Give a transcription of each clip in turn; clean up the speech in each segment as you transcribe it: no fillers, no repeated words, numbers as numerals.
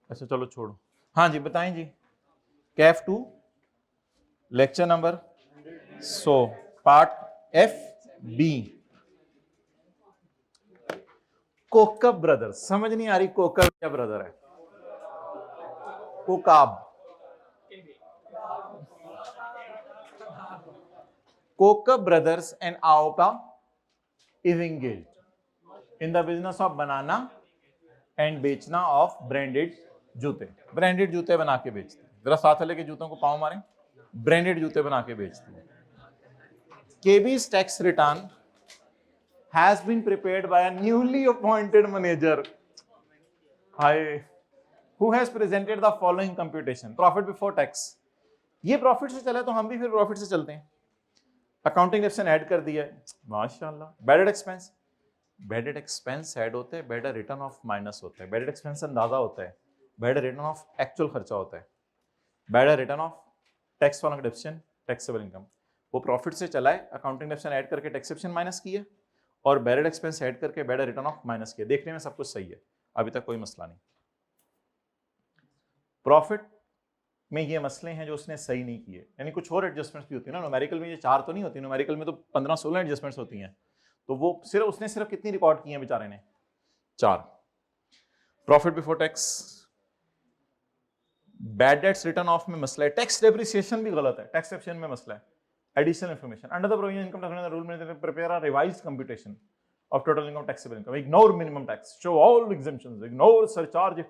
अच्छा चलो छोड़ो, हाँ जी बताएं जी। Kaif 2 lecture number 100 part FB। Kokab brothers, समझ नहीं आ रही कोकब क्या ब्रदर है? कोकाब, कोकब ब्रदर्स एंड आओपा is engaged in the business of बनाना एंड बेचना ऑफ ब्रांडेड जूते। ब्रांडेड जूते बना के बेचते हैं। जरा साथ वाले के जूतों को पाँव मारें। ब्रांडेड जूते बना के बेचते हैं। केबी's tax return has been prepared by a newly appointed manager, who has presented the following computation: profit before tax। ये प्रॉफिट से चला तो हम भी फिर प्रॉफिट से चलते हैं। अकाउंटिंग सेक्शन ऐड कर दिया है, माशाल्लाह। बैडेड एक्सपेंस, बैडेड एक्सपेंस ऐड होते हैं, बैडेड रिटर्न ऑफ माइनस होता है। बैडेड एक्सपेंस अंदाजा होता है, बैडेड रिटर्न ऑफ एक्चुअल खर्चा होता है। बैडेड return of tax following deduction taxable income, वो प्रॉफिट से चला है, अकाउंटिंग डिडक्शन ऐड करके टैक्सेशन माइनस किया और बैडेड एक्सपेंस ऐड करके बैडेड रिटर्न ऑफ माइनस किया। देखने में सब कुछ सही है, अभी तक कोई मसला नहीं। प्रॉफिट में ये मसले हैं जो उसने सही नहीं किए, यानी कुछ और एडजस्टमेंट्स भी होती है ना। न्यूमेरिकल में ये 4 तो नहीं होती, न्यूमेरिकल में तो 15-16 एडजस्टमेंट्स होती हैं, तो वो उसने सिर्फ कितनी रिकॉर्ड की हैं बेचारे ने? 4। Profit before tax, bad debts return of में मसला है, टैक्स डेप्रिसिएशन भी गलत है, टैक्स एक्शन में मसला है। Additional information under the provision income tax rule में prepare a revised computation of total income taxable income, ignore minimum tax, show all exemptions, ignore surcharge.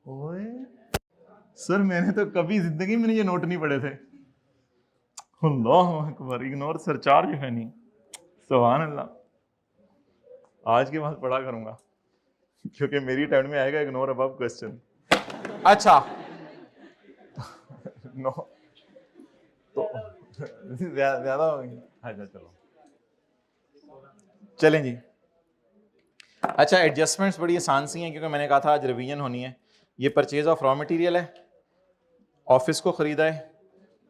ओए सर मैंने तो कभी जिंदगी में ये नोट नहीं पढ़े थे। अल्लाह अकबर, इग्नोर सरचार्ज है नहीं, सुभान अल्लाह। आज के बाद पढ़ा करूंगा क्योंकि मेरी टाइम में आएगा इग्नोर अबव क्वेश्चन। अच्छा नो तो ज्यादा हो गई। अच्छा चलो चलें जी। अच्छा एडजस्टमेंट्स बड़ी आसान सी हैं क्योंकि मैंने कहा था आज रिवीजन होनी है। ये परचेज ऑफ रॉ मटेरियल है, ऑफिस को खरीदा है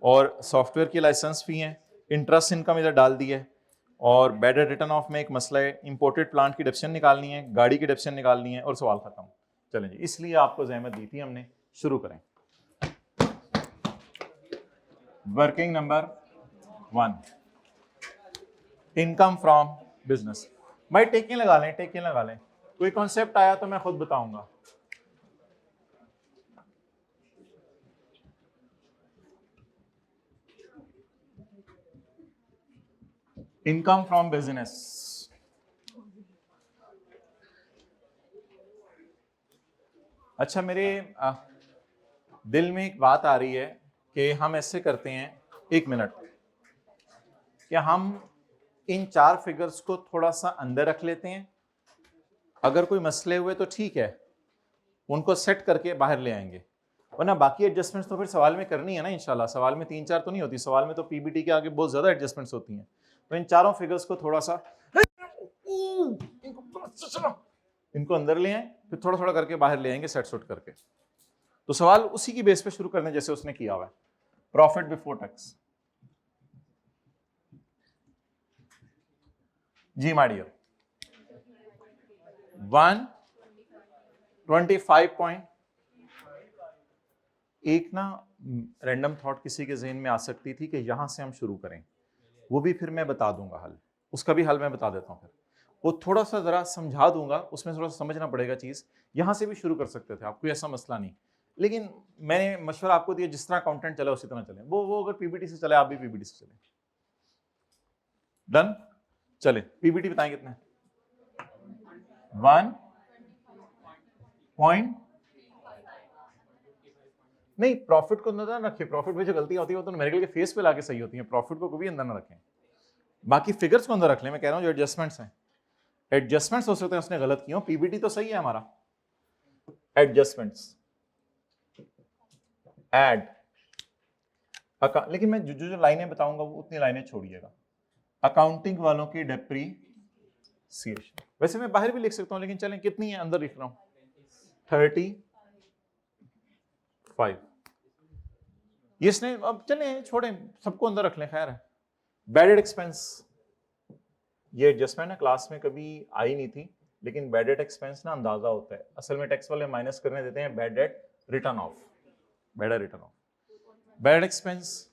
और सॉफ्टवेयर की लाइसेंस फी है, इंटरेस्ट इनकम इधर डाल दी है और बैडेड रिटर्न ऑफ में एक मसला है, इंपोर्टेड प्लांट की डिडक्शन निकालनी है, गाड़ी की डिडक्शन निकालनी है और सवाल खत्म। चलें जी, इसलिए आपको जहमत दी थी हमने। शुरू करें। Working number 1, income from business. भाई टेकिंग लगा लें, टेकिंग लगा लें। कोई कॉन्सेप्ट आया तो मैं खुद बताऊंगा। इनकम फ्रॉम बिजनेस, अच्छा मेरे दिल में एक बात आ रही है कि हम ऐसे करते हैं, 1 मिनट, क्या हम इन 4 फिगर्स को थोड़ा सा अंदर रख लेते हैं, अगर कोई मसले हुए तो ठीक है, उनको सेट करके बाहर ले आएंगे, वरना बाकी एडजस्टमेंट्स तो फिर सवाल में करनी है ना इंशाल्लाह। सवाल में 3-4 तो नहीं होती, सवाल में तो पीबीटी के आगे बहुत ज्यादा एडजस्टमेंट्स होती हैं। तो इन चारों फिगर्स को थोड़ा सा इनको अंदर ले आए, फिर थोड़ा थोड़ा करके बाहर ले आएंगे सेट सुट करके। तो सवाल उसी की बेस पे शुरू करने जैसे उसने किया हुआ है। प्रॉफिट बिफोर टैक्स, जी माय डियर, 125 पॉइंट। एक ना रैंडम थॉट किसी के जहन में आ सकती थी कि यहां से हम शुरू करें, वो भी फिर मैं बता दूंगा हल, उसका भी हल मैं बता देता हूं, फिर वो थोड़ा सा जरा समझा दूंगा, उसमें थोड़ा सा समझना पड़ेगा चीज। यहां से भी शुरू कर सकते थे आप, कोई ऐसा मसला नहीं, लेकिन मैंने मशवरा आपको दिया जिस तरह कंटेंट चला उसी तरह चले। वो अगर पीपीटी से चले आप भी पीपीटी से चले। डन, चले पीपीटी बताएं कितने? 1 पॉइंट नहीं, प्रॉफिट को अंदर ना रखें, प्रॉफिट में जो गलतियां होती है वो तो न्यूमेरिकल के फेस पे लाके सही होती हैं, प्रॉफिट को कभी अंदर ना रखें, बाकी फिगर्स को अंदर रख लें। मैं कह रहा हूं जो एडजस्टमेंट्स हैं, एडजस्टमेंट्स हो सकते हैं उसने गलत किया, पीबीटी तो सही है हमारा। एडजस्टमेंट्स ऐड, लेकिन मैं जो लाइनें बताऊंगा वो उतनी लाइनें छोड़िएगा। अकाउंटिंग वालों की डेप्रीसिएशन, वैसे मैं बाहर भी लिख सकता हूं लेकिन चलें कितनी है अंदर लिख रहा हूं, 35। ये इसने, अब चलें छोड़ें, सबको अंदर रख लें, खैर है। बैडेड एक्सपेंस, ये एडजस्टमेंट है, क्लास में कभी आई नहीं थी, लेकिन बैड डेट एक्सपेंस ना अंदाजा होता है, असल में टैक्स वाले माइनस करने देते हैं bad debt return of, bad return of. Bad expense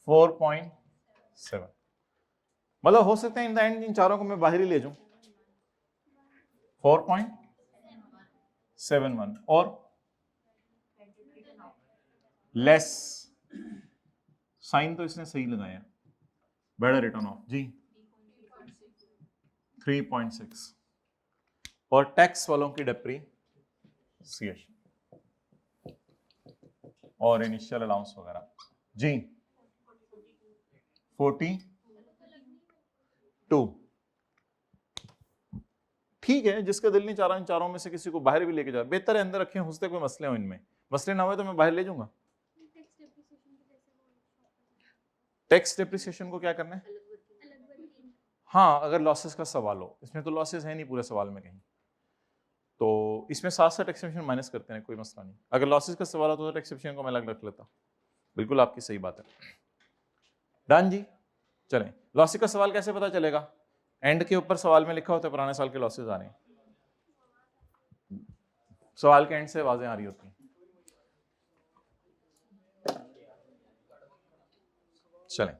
4.7, मतलब हो सकता है इन द एंड इन चारों को मैं बाहर ही ले जाऊं। 4.71 और लेस, साइन तो इसने सही लगाया, बैड रिटर्न ऑफ जी 3.6 और टैक्स वालों की डेप्रीसिएशन और इनिशियल अलाउंस वगैरह जी 42। ठीक है, जिसका दिल नहीं चाह रहा इन चारों में से किसी को बाहर भी लेके जा, बेहतर है अंदर रखें, हो सकता है कोई मसले हो इनमें, मसले ना हुए तो मैं बाहर ले जाऊंगा। टैक्स डेप्रिसिएशन को क्या करना है? हाँ, अगर लॉसेस का सवाल हो, इसमें तो लॉसेस है नहीं पूरे सवाल में कहीं, तो इसमें साथ साथ एक्सेप्शन माइनस करते हैं, कोई मसला नहीं। अगर लॉसेस का सवाल हो तो एक्सेप्शन को मैं अलग रख लेता। बिल्कुल आपकी सही बात है। डन जी। चलें, लॉसेस का सवाल कैसे पता चलेगा? एंड के ऊपर सवाल में लिखा होता है पुराने साल के लॉसेस आ रहे हैं, सवाल के एंड से आवाजें आ रही होती हैं। चलें,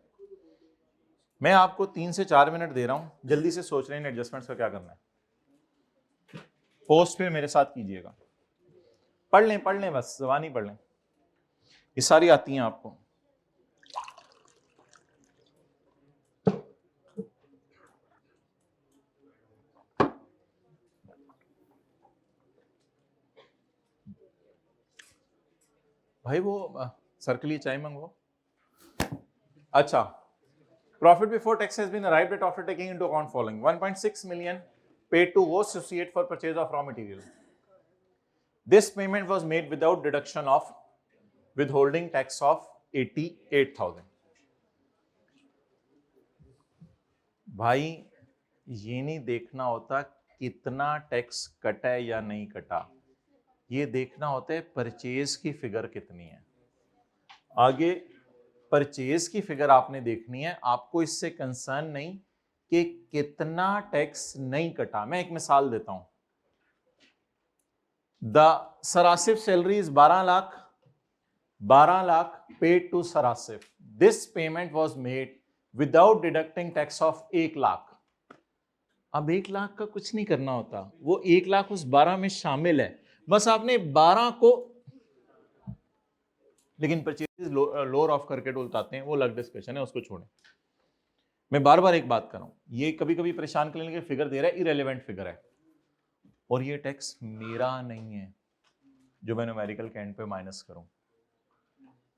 मैं आपको 3 से 4 मिनट दे रहा हूं, जल्दी से सोच रहे हैं एडजस्टमेंट्स का क्या करना है। पोस्ट फिर मेरे साथ कीजिएगा, पढ़ लें बस, जबानी पढ़ लें, ये सारी आती हैं आपको। भाई वो सर के लिए चाय मंगवाओ। अच्छा, profit before tax has been arrived at after taking into account following: 1.6 million paid to Woz Associate for purchase of raw material. This payment was made without deduction of withholding tax of 88,000. भाई ये नहीं देखना होता कितना tax कटा है या नहीं कटा, ये देखना होता है परचेज की फिगर कितनी है। आगे परचेज की फिगर आपने देखनी है, आपको इससे कंसर्न नहीं कि कितना टैक्स नहीं कटा। मैं एक मिसाल देता हूं, the Sarasif salary is 12 lakh paid to Sarasif, this payment was made without deducting tax of 1 lakh. अब 1 लाख का कुछ नहीं करना होता, वो 1 लाख उस 12 में शामिल है, बस आपने 12 को, लेकिन परचेज लोअर ऑफ करके उल्टाते हैं, वो अलग डिस्कशन है, उसको छोड़ें। मैं बार बार एक बात कर रहा हूं, ये कभी कभी परेशान करने के फिगर दे रहा है, इरेलेवेंट फिगर है, और ये टैक्स मेरा नहीं है जो मैं न्यूमेरिकल के एंड पे माइनस करूं,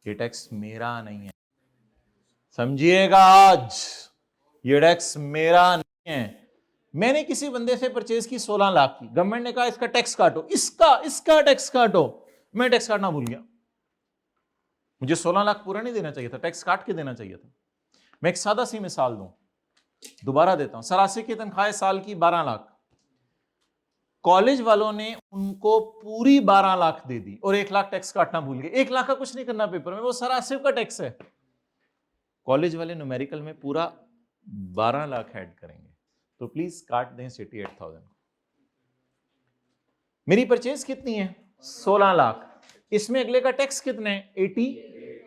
ये टैक्स मेरा नहीं है, समझिएगा। आज ये टैक्स मेरा नहीं है। मैंने किसी बंदे से परचेज की 16 लाख की, गवर्नमेंट ने कहा इसका टैक्स काटो, इसका टैक्स काटो, मैं टैक्स काटना भूल गया। मुझे 16 लाख पूरा नहीं देना चाहिए था, टैक्स काट के देना चाहिए था। मैं एक सादा सी मिसाल दूं, दोबारा देता हूं। सरासी की तनख्वाह साल की 12 लाख, कॉलेज वालों ने उनको पूरी 12 लाख दे दी और 1 लाख टैक्स काटना भूल गए। 1 लाख का कुछ नहीं करना पेपर में, वो सरासिफ का टैक्स है। कॉलेज वाले न्यूमेरिकल में पूरा 12 लाख ऐड करेंगे, तो प्लीज काट दें 88,000। मेरी परचेज कितनी है? 16 लाख, इसमें अगले का टैक्स कितने हैं? 80,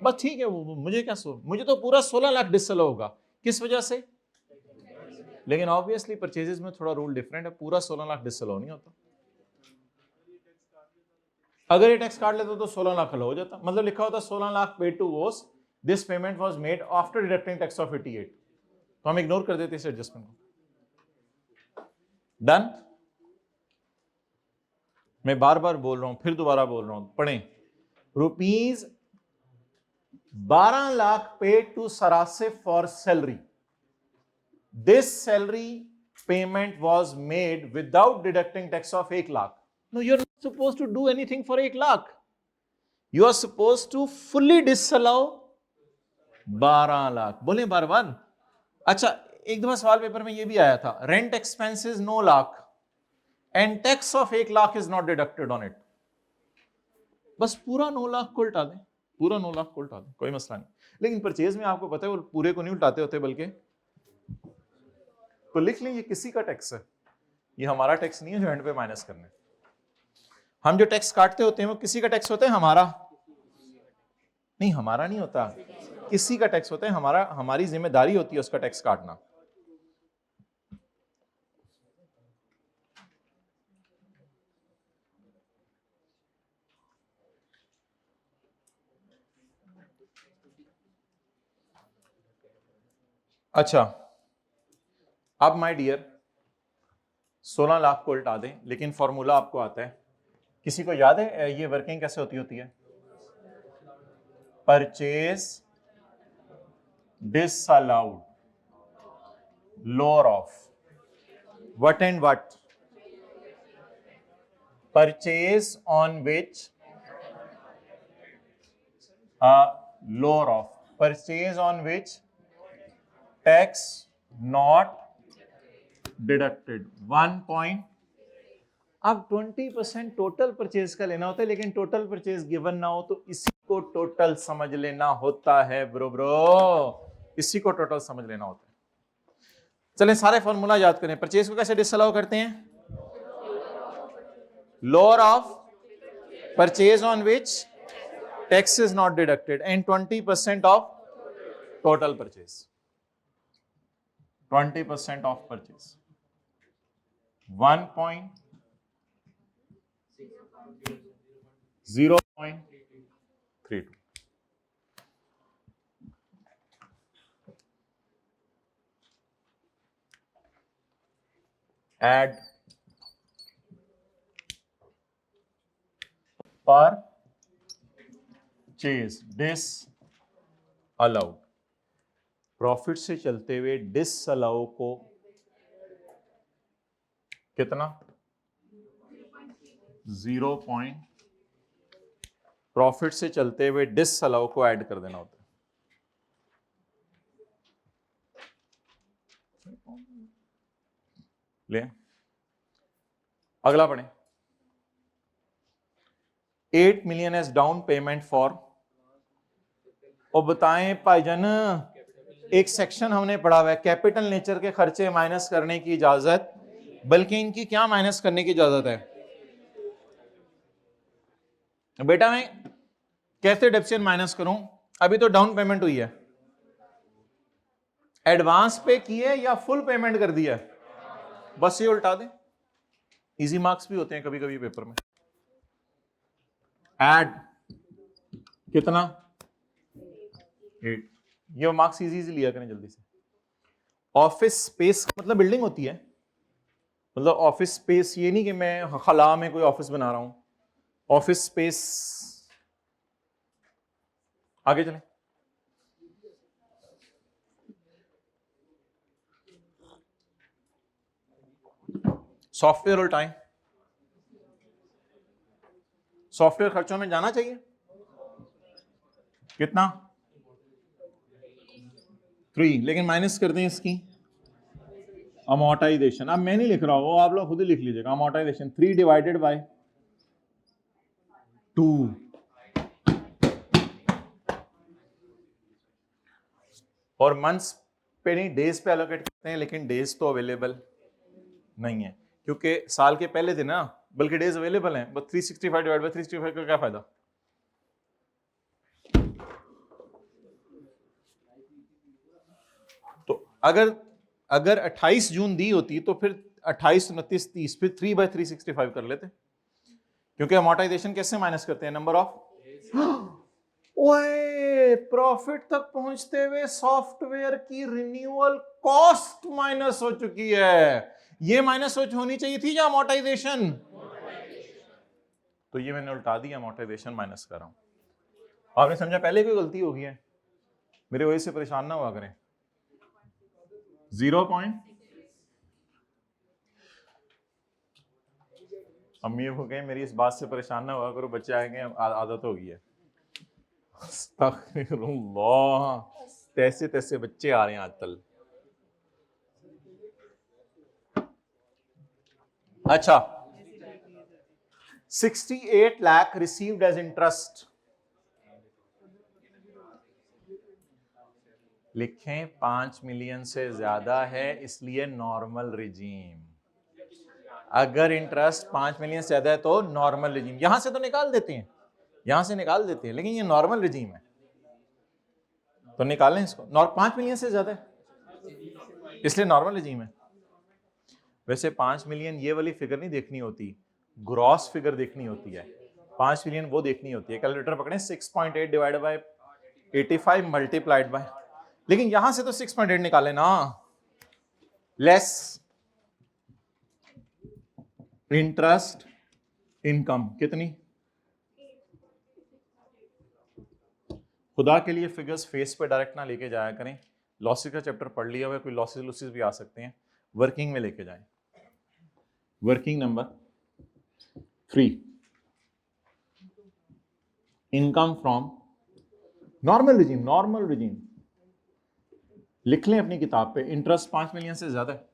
बस ठीक है, वो मुझे क्या मुझे तो पूरा 16 लाख डिसअलाउ होगा। किस वजह से? लेकिन ऑब्वियसली परचेजेस में थोड़ा रूल डिफरेंट है, पूरा 16 लाख डिसअलाउ नहीं होता। अगर ये टैक्स काट लेता तो 16 लाख हो जाता, मतलब लिखा होता 16 lakh paid to was, this payment was made after deducting tax of 88, तो हम इग्नोर कर देते इस एडजस्टमेंट को। डन। मैं बार बार बोल रहा हूं, फिर दोबारा बोल रहा हूं, पढ़ें। Rupees 12 lakh paid to Sarasif for salary, this salary payment was made without deducting tax of 1 lakh. No, you're not supposed to do anything for 1 lakh. You are supposed to fully disallow 12 lakh. बोले बार बार। अच्छा, एक दफा सवाल पेपर में ये भी आया था, rent expenses 9 lakh and tax of 1 lakh is not deducted on it. बस पूरा 9 लाख को उल्टा दें, पूरा 9 लाख को उल्टा दें, कोई मसला नहीं। लेकिन परचेज में आपको पता है वो पूरे को नहीं उल्टाते होते, बल्कि तो लिख लें ये किसी का टैक्स है, ये हमारा टैक्स नहीं है जो एंड पे माइनस करना है। हम जो टैक्स काटते होते हैं वो किसी का टैक्स होता है, हमारा नहीं, हमारा नहीं होता, किसी का टैक्स होता है, हमारा, हमारी जिम्मेदारी होती है उसका टैक्स काटना। अच्छा, अब माय डियर 16 लाख को उल्टा दें, लेकिन फॉर्मूला आपको आता है, किसी को याद है ये वर्किंग कैसे होती है? Purchase disallowed, lower of what and what? Purchase on which lower of, purchase on which tax not deducted 1 point। अब 20% टोटल परचेज का लेना होता है, लेकिन टोटल परचेज गिवन ना हो तो इसी को टोटल समझ लेना होता है ब्रो, इसी को टोटल समझ लेना होता है। चलें सारे फॉर्मूला याद करें। परचेज को कैसे डिसअलाउ करते हैं? Lower of purchase on which tax is not deducted and 20% of total purchase, 20% of purchase 1.0.32। Add purchase disallowed, profit से चलते हुए डिसअलाउ को कितना? 0 पॉइंट, प्रॉफिट से चलते हुए डिसअलाउ को ऐड कर देना होता है। ले अगला पढ़ें। 8 million as down payment for, और बताएं भाईजान, एक सेक्शन हमने पढ़ा हुआ है कैपिटल नेचर के खर्चे माइनस करने की इजाजत, बल्कि इनकी क्या माइनस करने की इजाजत है? बेटा मैं कैसे डेप्सियन माइनस करूं? अभी तो डाउन पेमेंट हुई है, एडवांस पे किए या फुल पेमेंट कर दिया? बस ये उल्टा दें, इजी मार्क्स भी होते हैं कभी कभी पेपर में। ऐड कितना? 8। ये मार्क्स इजी लिया करें जल्दी से। ऑफिस स्पेस मतलब बिल्डिंग होती है, मतलब ऑफिस स्पेस ये नहीं कि मैं खला में कोई ऑफिस बना रहा हूं, ऑफिस स्पेस। आगे चलें। सॉफ्टवेयर और टाइम, सॉफ्टवेयर खर्चों में जाना चाहिए कितना? 3, लेकिन माइनस कर दें इसकी अमोर्टाइजेशन। अब मैं नहीं लिख रहा हूं, वो आप लोग खुद ही लिख लीजिएगा। अमोर्टाइजेशन 3 डिवाइडेड बाय 2, और मंथ्स पे नहीं डेज पे एलोकेट करते हैं, लेकिन डेज तो अवेलेबल नहीं है क्योंकि साल के पहले दिन ना, बल्कि डेज अवेलेबल हैं, बस 365 डिवाइड बाय 365 का क्या फायदा? तो अगर 28 जून दी होती तो फिर 28, 29, 30, फिर 3/365 कर लेते, क्योंकि अमोर्टाइजेशन कैसे माइनस करते हैं? Number of. ओए, प्रॉफिट तक पहुंचते हुए सॉफ्टवेयर की रिन्यूअल कॉस्ट माइनस हो चुकी है। ये माइनस होनी चाहिए थी या अमोर्टाइजेशन? तो ये मैंने उल्टा दिया, अमोर्टाइजेशन माइनस कर रहा हूं। आपने समझा पहले कोई गलती हो गई है, मेरे वजह से परेशान ना हुआ करें। 0 पॉइंट, अम्मी को कहें मेरी इस बात से परेशान ना हुआ करो, बच्चे आएंगे आदत हो गई है। अस्तगफिरुल्लाह, तैसे तैसे बच्चे आ रहे हैं आजकल। अच्छा, 68 लाख रिसीव्ड एज इंटरेस्ट, लिखें 5 मिलियन से ज्यादा है इसलिए नॉर्मल रिजीम। अगर इंटरेस्ट 5 मिलियन से ज्यादा है तो नॉर्मल रिजीम, यहां से तो निकाल देते हैं, यहां से निकाल देते हैं, लेकिन ये नॉर्मल रिजीम है तो निकालें इसको। 5 मिलियन से ज्यादा है इसलिए नॉर्मल रिजीम है। वैसे 5 मिलियन ये वाली फिगर नहीं देखनी होती, ग्रॉस फिगर देखनी होती है। 5 मिलियन वो देखनी होती है। कैलकुलेटर पकड़े, 6.8 डिवाइड बाय 85 मल्टीप्लाइड बाय, लेकिन यहां से तो 6.8 निकाले ना, लेस इंटरेस्ट इनकम कितनी। खुदा के लिए फिगर्स फेस पे डायरेक्ट ना लेके जाया करें, लॉसेस का चैप्टर पढ़ लिया हुआ, कोई लॉसेस भी आ सकते हैं, वर्किंग में लेके जाएं। Working number 3, income from normal regime. Normal regime लिख लें अपनी किताब पे, इंटरेस्ट 5 मिलियन से ज्यादा है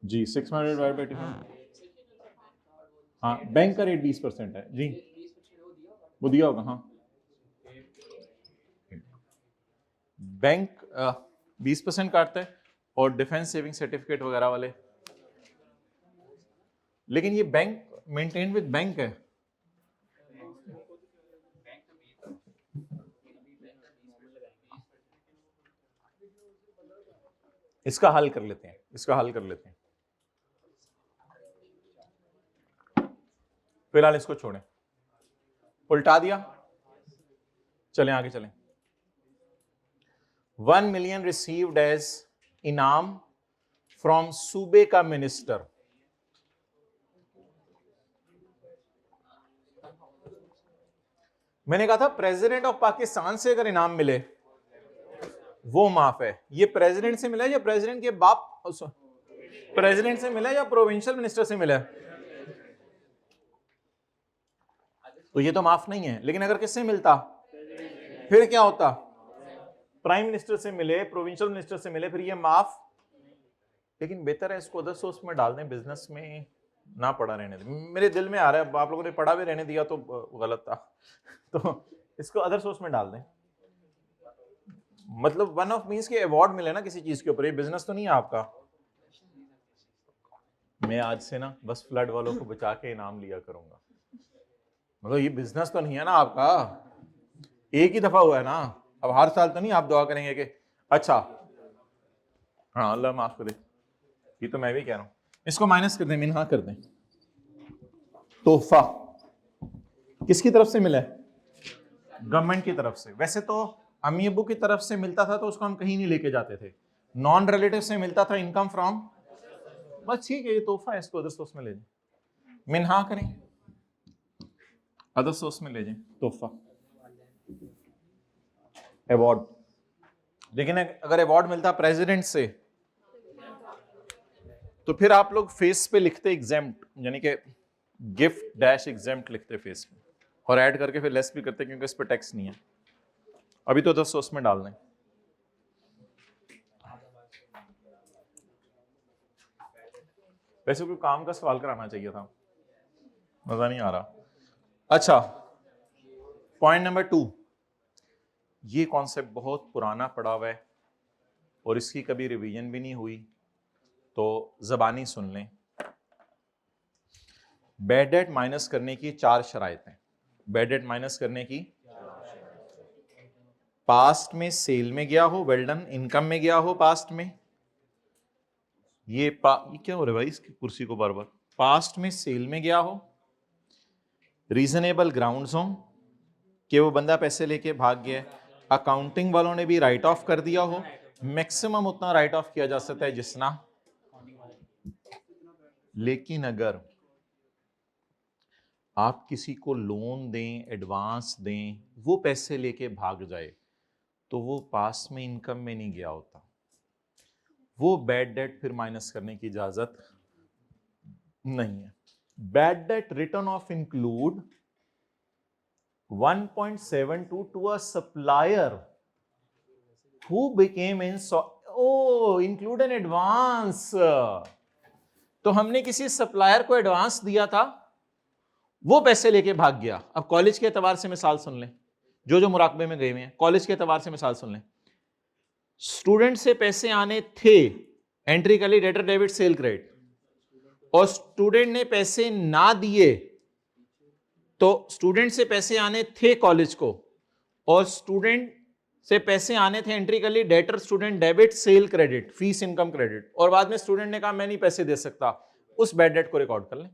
जी। 600 हाँ, बैंक का रेट 20% है जी, वो दिया होगा। हाँ, बैंक 20% काटता है और डिफेंस सेविंग सर्टिफिकेट वगैरह वाले, लेकिन ये बैंक मेंटेन विद बैंक है। इसका हल कर लेते हैं, इसका हल कर लेते हैं, फिलहाल इसको छोड़ें, उल्टा दिया, चलें आगे चलें। 1 मिलियन रिसीव्ड एज इनाम फ्रॉम सूबे का मिनिस्टर। मैंने कहा था प्रेसिडेंट ऑफ पाकिस्तान से अगर इनाम मिले वो माफ है। ये प्रेसिडेंट से मिला या प्रेसिडेंट के बाप, प्रेसिडेंट से मिला या प्रोविंशियल मिनिस्टर से मिला, तो ये तो माफ नहीं है। लेकिन अगर किससे मिलता फिर क्या होता, प्राइम मिनिस्टर से मिले, प्रोविंशियल मिनिस्टर से मिले, फिर ये माफ। लेकिन बेहतर है इसको अदर सोर्स में डाल दें, बिजनेस में ना पढ़ा रहने दें। मेरे दिल में आ रहा है, आप लोगों ने पढ़ा भी रहने दिया तो गलत था तो इसको अदर सोर्स में डाल दें। मतलब वन ऑफ मींस के अवार्ड मिले ना किसी चीज के ऊपर, ये बिजनेस तो नहीं है आपका। मैं आज से ना बस फ्लड वालों को बचा के इनाम लिया करूंगा, मतलब ये बिजनेस तो नहीं है ना आपका, एक ही दफा हुआ है ना, अब हर साल तो नहीं आप दुआ करेंगे कि अच्छा हाँ अल्लाह माफ करे। ये तो मैं भी कह रहा हूं, इसको माइनस कर दें, मिनहा कर दें। तोहफा किसकी तरफ से मिला है, गवर्नमेंट की तरफ से। वैसे तो अम्मी अब्बू की तरफ से मिलता था तो उसको हम कहीं नहीं लेके जाते थे, नॉन रिलेटिव से मिलता था इनकम फ्रॉम, बस ठीक है ये तोहफा है, इसको अदर सोर्स में ले जाए, मिनहा करें, अदर सोर्स में ले जाए तोहफा, अवार्ड। लेकिन अगर अवार्ड मिलता प्रेसिडेंट से तो फिर आप लोग फेस पे लिखते एग्जेम्प्ट, यानी कि गिफ्ट डैश एग्जेम्प्ट लिखते फेस पे, और ऐड करके फिर लेस भी करते क्योंकि इस पर टैक्स नहीं है। अभी तो 10 सोर्स में डाल दें। वैसे कोई काम का सवाल कराना चाहिए था, मजा नहीं आ रहा। अच्छा, पॉइंट नंबर 2, ये कॉन्सेप्ट बहुत पुराना पड़ा हुआ है और इसकी कभी रिवीजन भी नहीं हुई, तो जबानी सुन लें। बैड डेट माइनस करने की 4 शराइतें। बैड डेट माइनस करने की, पास्ट में सेल में गया हो, वेल डन, इनकम में गया हो पास्ट में, ये क्या हो रहा है भाई इसकी कुर्सी को बार बार, पास्ट में सेल में गया हो, रीजनेबल ग्राउंड्स हो कि वो बंदा पैसे लेके भाग गया, अकाउंटिंग वालों ने भी राइट ऑफ कर दिया हो, मैक्सिमम उतना राइट ऑफ किया जा सकता है जितना। लेकिन अगर आप किसी को लोन दें, एडवांस दें, वो पैसे लेके भाग जाए तो वो पास में इनकम में नहीं गया होता, वो बैड डेट फिर माइनस करने की इजाजत नहीं है। Bad debt return of include 1.72 to a supplier who became include an advance। तो हमने किसी सप्लायर को एडवांस दिया था, वो पैसे लेके भाग गया। अब कॉलेज के एतबार से मिसाल सुन लें, जो मुराकबे में गए हुए हैं, कॉलेज के एतबार से मिसाल सुन लें। स्टूडेंट से पैसे आने थे, एंट्री कर ली डेटर डेबिट सेल क्रेडिट, और स्टूडेंट ने पैसे ना दिए, तो स्टूडेंट से पैसे आने थे कॉलेज को, और स्टूडेंट से पैसे आने थे, एंट्री कर ली debtor student debit sale credit fees income credit, और बाद में स्टूडेंट ने कहा मैं नहीं पैसे दे सकता, उस बैड डेट को रिकॉर्ड कर लें।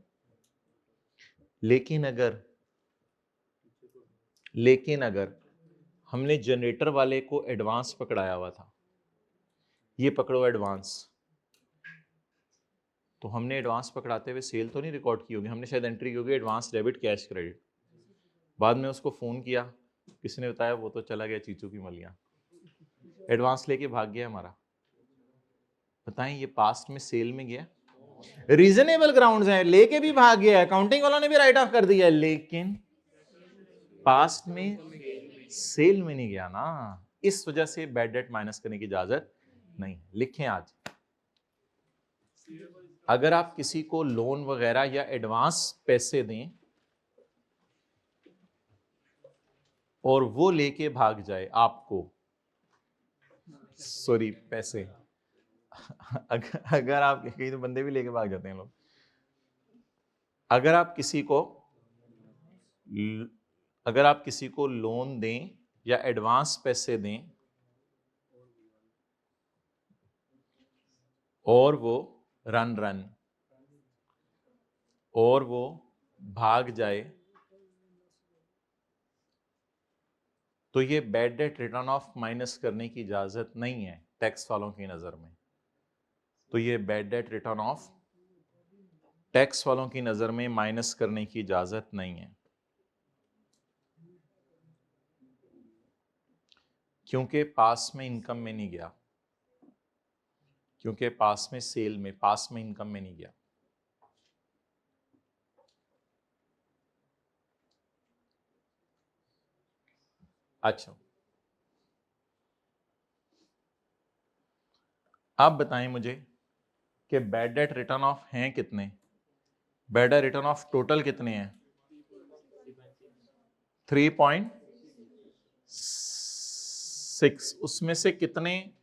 लेकिन अगर हमने जनरेटर वाले को एडवांस पकड़ाया हुआ था, ये पकड़ो एडवांस, तो हमने एडवांस पकड़ाते हुए सेल तो नहीं रिकॉर्ड की होगी, हमने शायद एंट्री की होगी एडवांस डेबिट कैश क्रेडिट। बाद में उसको फोन किया, किसी ने बताया वो तो चला गया चीचू की मलियां, एडवांस लेके भाग गया हमारा। बताएं ये पास्ट में सेल में गया, रीजनेबल ग्राउंड्स हैं, लेके भी भाग गया, अकाउंटिंग वालों ने भी राइट ऑफ कर दिया, लेकिन पास्ट में सेल में नहीं गया ना, इस वजह से बैड डेट माइनस करने की इजाजत नहीं। लिखें आज, अगर आप किसी को लोन वगैरह या एडवांस पैसे दें और वो लेके भाग जाए आपको, सॉरी पैसे, अगर आप, कई तो बंदे भी लेके भाग जाते हैं लोग, अगर आप किसी को लोन दें या एडवांस पैसे दें और वो रन और वो भाग जाए, तो ये bad debt return of minus करने की इजाजत नहीं है टैक्स वालों की नजर में। तो ये bad debt return of tax वालों की नजर में माइनस करने की इजाजत नहीं है, क्योंकि पास में इनकम में नहीं गया, क्योंकि पास में सेल में, पास में इनकम में नहीं गया। अच्छा, आप बताएं मुझे कि बैड डेट रिटर्न ऑफ हैं कितने, bad debt return of total कितने हैं? 3.6। उसमें से कितने,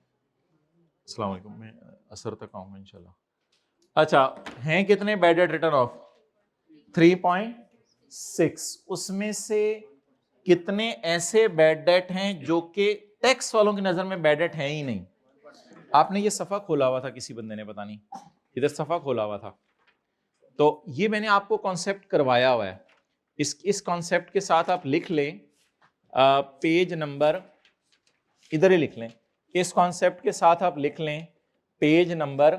अस्सलाम वालेकुम, मैं असर तक आऊंगा इंशाल्लाह। अच्छा, हैं कितने बैड डेट रिटर्न ऑफ? 3.6। उसमें से कितने ऐसे बैड डेट हैं जो कि टैक्स वालों की नजर में बैड डेट है ही नहीं? आपने ये सफा खोला हुआ था, किसी बंदे ने, पता नहीं, इधर सफा खोला हुआ था, तो ये मैंने आपको कॉन्सेप्ट करवाया हुआ है। इस कॉन्सेप्ट के साथ आप लिख लें, पेज नंबर, इधर ही लिख लें, इस कॉन्सेप्ट के साथ आप लिख लें page number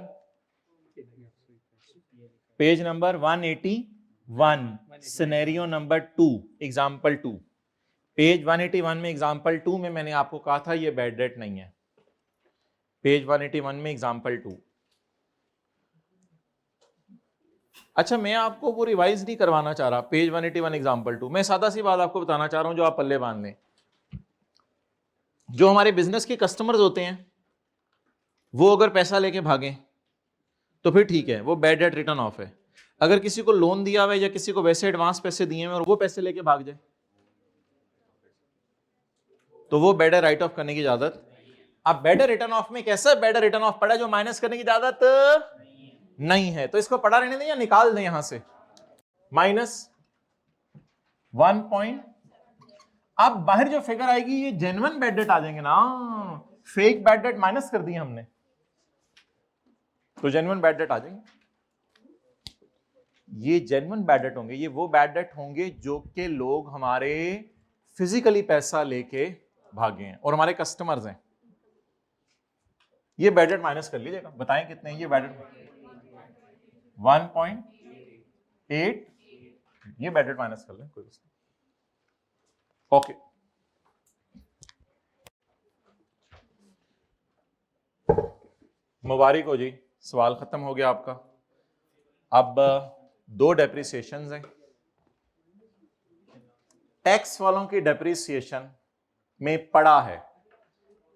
181, scenario number 2, example 2। Page 181 में एग्जाम्पल 2 में मैंने आपको कहा था ये बैड डेट नहीं है, पेज 181 में एग्जाम्पल 2। अच्छा, मैं आपको वो रिवाइज नहीं करवाना चाह रहा, पेज 181 एग्जाम्पल 2, मैं सादा सी बात आपको बताना चाह रहा हूं जो आप पल्ले बांध लें। जो हमारे बिजनेस के कस्टमर्स होते हैं वो अगर पैसा लेके भागें तो फिर ठीक है, वो बैड डेट रिटर्न ऑफ है। अगर किसी को लोन दिया हुआ है या किसी को वैसे एडवांस पैसे दिए हैं और वो पैसे लेके भाग जाए तो वो बैड राइट ऑफ करने की इजाजत। अब बैड रिटर्न ऑफ में कैसा बैड रिटर्न ऑफ पड़ा जो माइनस करने की इजाजत नहीं है, तो इसको पड़ा रहने दें या निकाल दें यहां से, -1 अब बाहर जो फिगर आएगी ये जेन्युइन बैड डेट आ जाएंगे ना, फेक बैड डेट माइनस कर दिए हमने, तो जेन्युइन बैड डेट आ जाएंगे। ये जेन्युइन बैड डेट होंगे, ये वो बैड डेट होंगे जो कि लोग हमारे फिजिकली पैसा लेके भागे हैं और हमारे कस्टमर्स हैं। ये बैड डेट माइनस कर लीजिएगा, बताएं कितने हैं ये बैड डेट? 1.8, ये बैड डेट माइनस कर लें, कोई नहीं। ओके, मुबारक हो जी, सवाल खत्म हो गया आपका। अब 2 डेप्रिसिएशंस हैं। टैक्स वालों की डेप्रिसिएशन में पड़ा है,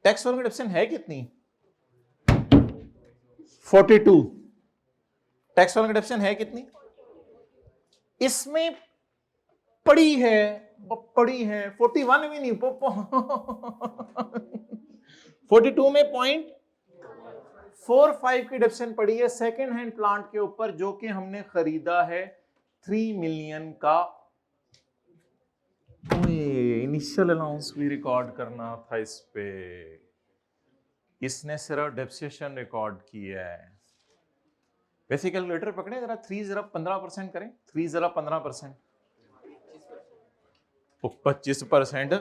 टैक्स वालों की डेप्रिसिएशन है कितनी? 42। टैक्स वालों की डेप्रिसिएशन है कितनी? इसमें पड़ी है 41 भी नहीं, 42 में 4-5 की डेप्शन पड़ी है सेकेंड हैंड प्लांट के ऊपर जो कि हमने खरीदा है 3 मिलियन का। इनिशियल अलाउंस भी रिकॉर्ड करना था इस पे, इसने सिर्फ डेप्रिसिएशन रिकॉर्ड किया है। वैसे कैलकुलेटर पकड़े जरा, 3 जरा 15% करें, 3 जरा 15%, 25%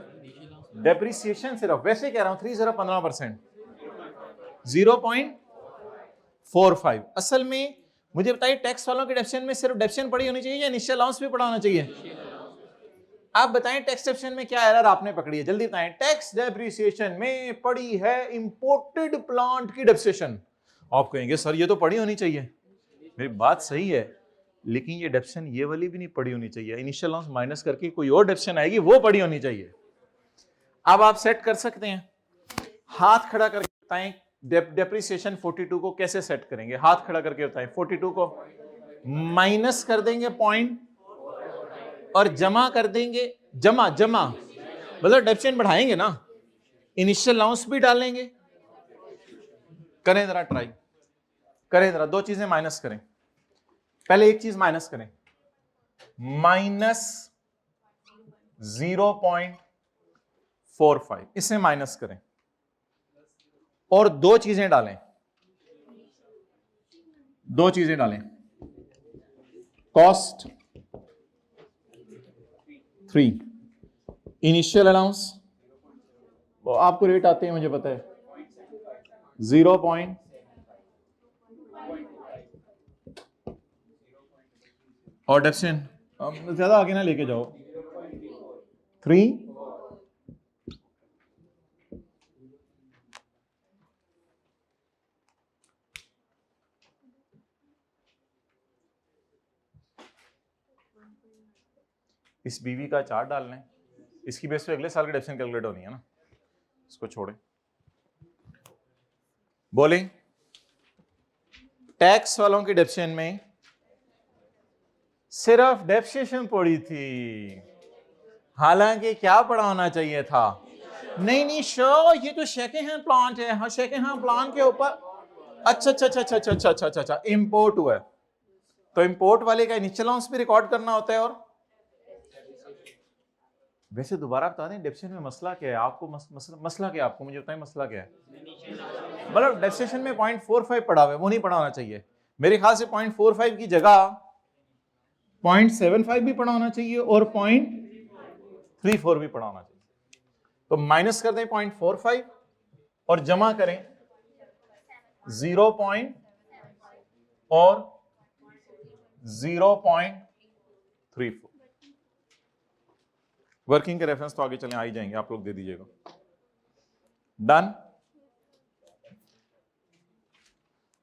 डेप्रिसिएशन सिर्फ, वैसे कह रहा हूं 3 जरा 15%, 0.45। असल में मुझे बताइए टैक्स वालों के डेप्शन में सिर्फ डेप्शन पड़ी होनी चाहिए या इनिशियल अलाउंस भी पड़ा होना चाहिए? आप बताएं टैक्स डेप्शन में क्या एरर आपने पकड़ी है, जल्दी बताएं। टैक्स डेप्रिसिएशन में पड़ी है इंपोर्टेड प्लांट की डेप्रिसिएशन। आप कहेंगे सर ये तो पड़ी होनी चाहिए, मेरी बात सही है, लेकिन ये डेप्शन ये वाली भी नहीं पड़ी होनी चाहिए, इनिशियल अलाउंस माइनस करके कोई और डेप्शन आएगी वो पड़ी होनी चाहिए। अब आप सेट कर सकते हैं, हाथ खड़ा करके बताएं डेप्रिसिएशन 42 को कैसे सेट करेंगे, हाथ खड़ा करके बताएं। 42 को माइनस कर देंगे पॉइंट और जमा कर देंगे, जमा जमा मतलब डेप्शन बढ़ाएंगे ना, इनिशियल अलाउंस भी डालेंगे। करें जरा ट्राई, करें जरा, दो चीजें माइनस करें, पहले एक चीज माइनस करें, माइनस 0.45 इसे माइनस करें और दो चीजें डालें, दो चीजें डालें, कॉस्ट 3, इनिशियल अलाउंस, वो आपको रेट आते हैं मुझे पता है, 0. और डेप्शन ज्यादा आगे ना लेके जाओ, 3, इस बीवी का चार्ट डालना है, इसकी बेस पे अगले साल की डेप्शन कैलकुलेट होनी है ना, इसको छोड़े। बोले टैक्स वालों की डेप्शन में सिर्फ डेप्रिसिएशन पड़ी थी, हालांकि क्या पड़ा होना चाहिए था, नहीं शो ये तो सेकंड हैंड प्लांट है, हाँ सेकंड हैंड प्लांट के ऊपर, अच्छा अच्छा अच्छा अच्छा अच्छा अच्छा अच्छा अच्छा इंपोर्ट हुआ है, तो इंपोर्ट वाले का इनिशियल अलाउंस भी रिकॉर्ड करना होता है। और वैसे दोबारा बता दें डेप्रिसिएशन में मसला क्या है आपको, मसला क्या है आपको, मुझे बताएं मसला क्या है। मतलब डेप्रिसिएशन में 0.45 पड़ा हुआ है, वो नहीं पड़ा होना चाहिए, मेरे ख्याल से 0.45 की जगह 0.75 भी पड़ा होना चाहिए और 0.34 भी पड़ा होना चाहिए। तो माइनस कर दें 0.45 और जमा करें 0. और 0.34। वर्किंग के रेफरेंस तो आगे चले आ ही जाएंगे, आप लोग दे दीजिएगा। डन,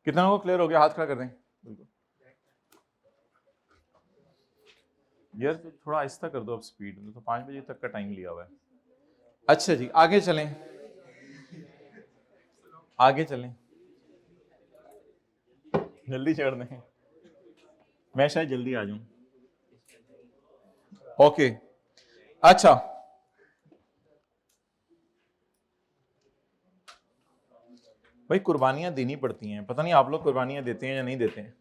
कितना को क्लियर हो गया, हाथ खड़ा कर दें। बिल्कुल यार तो थोड़ा आहिस्ता कर दो अब स्पीड, तो 5 बजे तक का टाइम लिया हुआ है। अच्छा जी आगे चलें, आगे चलें, जल्दी चढ़ दें, मैं शायद जल्दी आ जाऊं। ओके अच्छा भाई कुर्बानियां देनी पड़ती हैं, पता नहीं आप लोग कुर्बानियां देते हैं या नहीं देते हैं।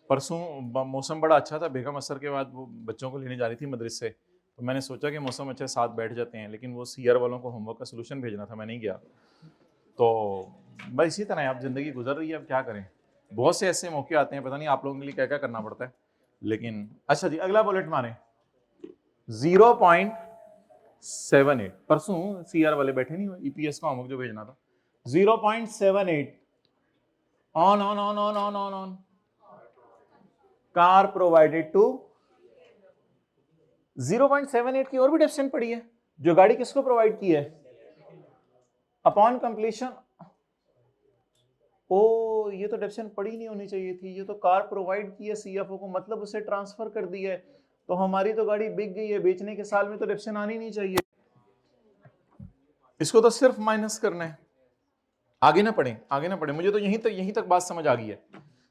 परसों मौसम बड़ा अच्छा था, बेगम असर के बाद वो बच्चों को लेने जा रही थी मदरसे से, तो मैंने सोचा कि मौसम अच्छा साथ बैठ जाते हैं, लेकिन वो सीआर वालों को होमवर्क का सोल्यूशन भेजना था, मैं नहीं गया। तो भाई इसी तरह आप ज़िंदगी गुजर रही है, अब क्या करें, बहुत से ऐसे मौके आते हैं, पता नहीं आप लोगों के लिए क्या क्या करना पड़ता है। लेकिन अच्छा जी अगला बुलेट मारें, 0.78, परसों सीआर वाले बैठे नहीं, ईपीएस का होमवर्क जो भेजना था, 0.78 on on on on on on on car provided to 0.78 की और भी डेप्शन पड़ी है, जो गाड़ी किसको प्रोवाइड की है, अपॉन कंप्लीशन। ओ ये तो डेप्शन पड़ी नहीं होनी चाहिए थी, ये तो कार प्रोवाइड की है सीएफओ को, मतलब उसे ट्रांसफर कर दी है, तो हमारी तो गाड़ी बिक गई है, बेचने के साल में तो डेप्शन आनी नहीं चाहिए, इसको तो सिर्फ माइनस करना है। आगे ना पढ़ें, आगे ना पढ़ें, मुझे तो यहीं तक बात समझ आ गई है।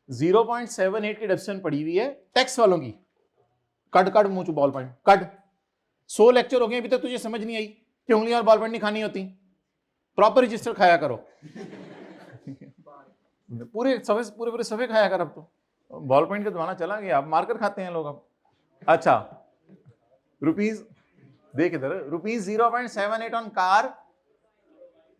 0.78 की डेप्शन पड़ी हुई है टैक्स वालों की, कट मुंह चो बॉल पॉइंट कट। 100 लेक्चर हो गए अभी तक तुझे समझ नहीं आई कि उंगलियां और बॉल पॉइंट नहीं खानी होती, प्रॉपर रजिस्टर खाया करो। पूरे सफे खाया कर, अब तो बॉल पॉइंट का जमाना चला गया, अब मार्कर खाते हैं लोग अब। अच्छा रुपीज, देख इधर, ₹0.78 ऑन कार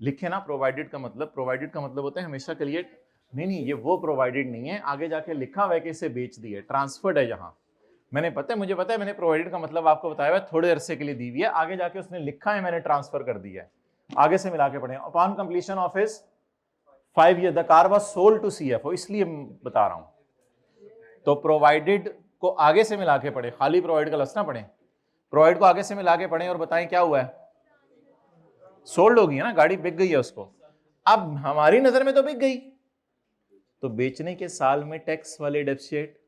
लिखे ना। प्रोवाइडेड का मतलब होता है हमेशा के लिए, नहीं ये वो प्रोवाइडेड नहीं है, आगे जाके लिखा हुआ है कि इसे बेच दिए, ट्रांसफर्ड है। यहाँ मुझे पता है मैंने प्रोवाइडेड का मतलब आपको बताया हुआ है, थोड़े अरसे के लिए दी हुई है, आगे जाके उसने लिखा है मैंने ट्रांसफर कर दिया है। आगे से मिला के पढ़े, upon completion of his 5 year the car was sold to CFO, इसलिए बता रहा हूं। तो प्रोवाइडेड को आगे से मिला के पढ़े, खाली प्रोवाइड का लफ्ज ना पढ़े, प्रोवाइड को आगे से मिला के पढ़े और बताएं क्या हुआ है। सोल्ड हो गई है ना, गाड़ी बिक गई है उसको। अब हमारी नजर में तो बिक गई, तो बेचने के साल में टैक्स वाले डेप्सिएट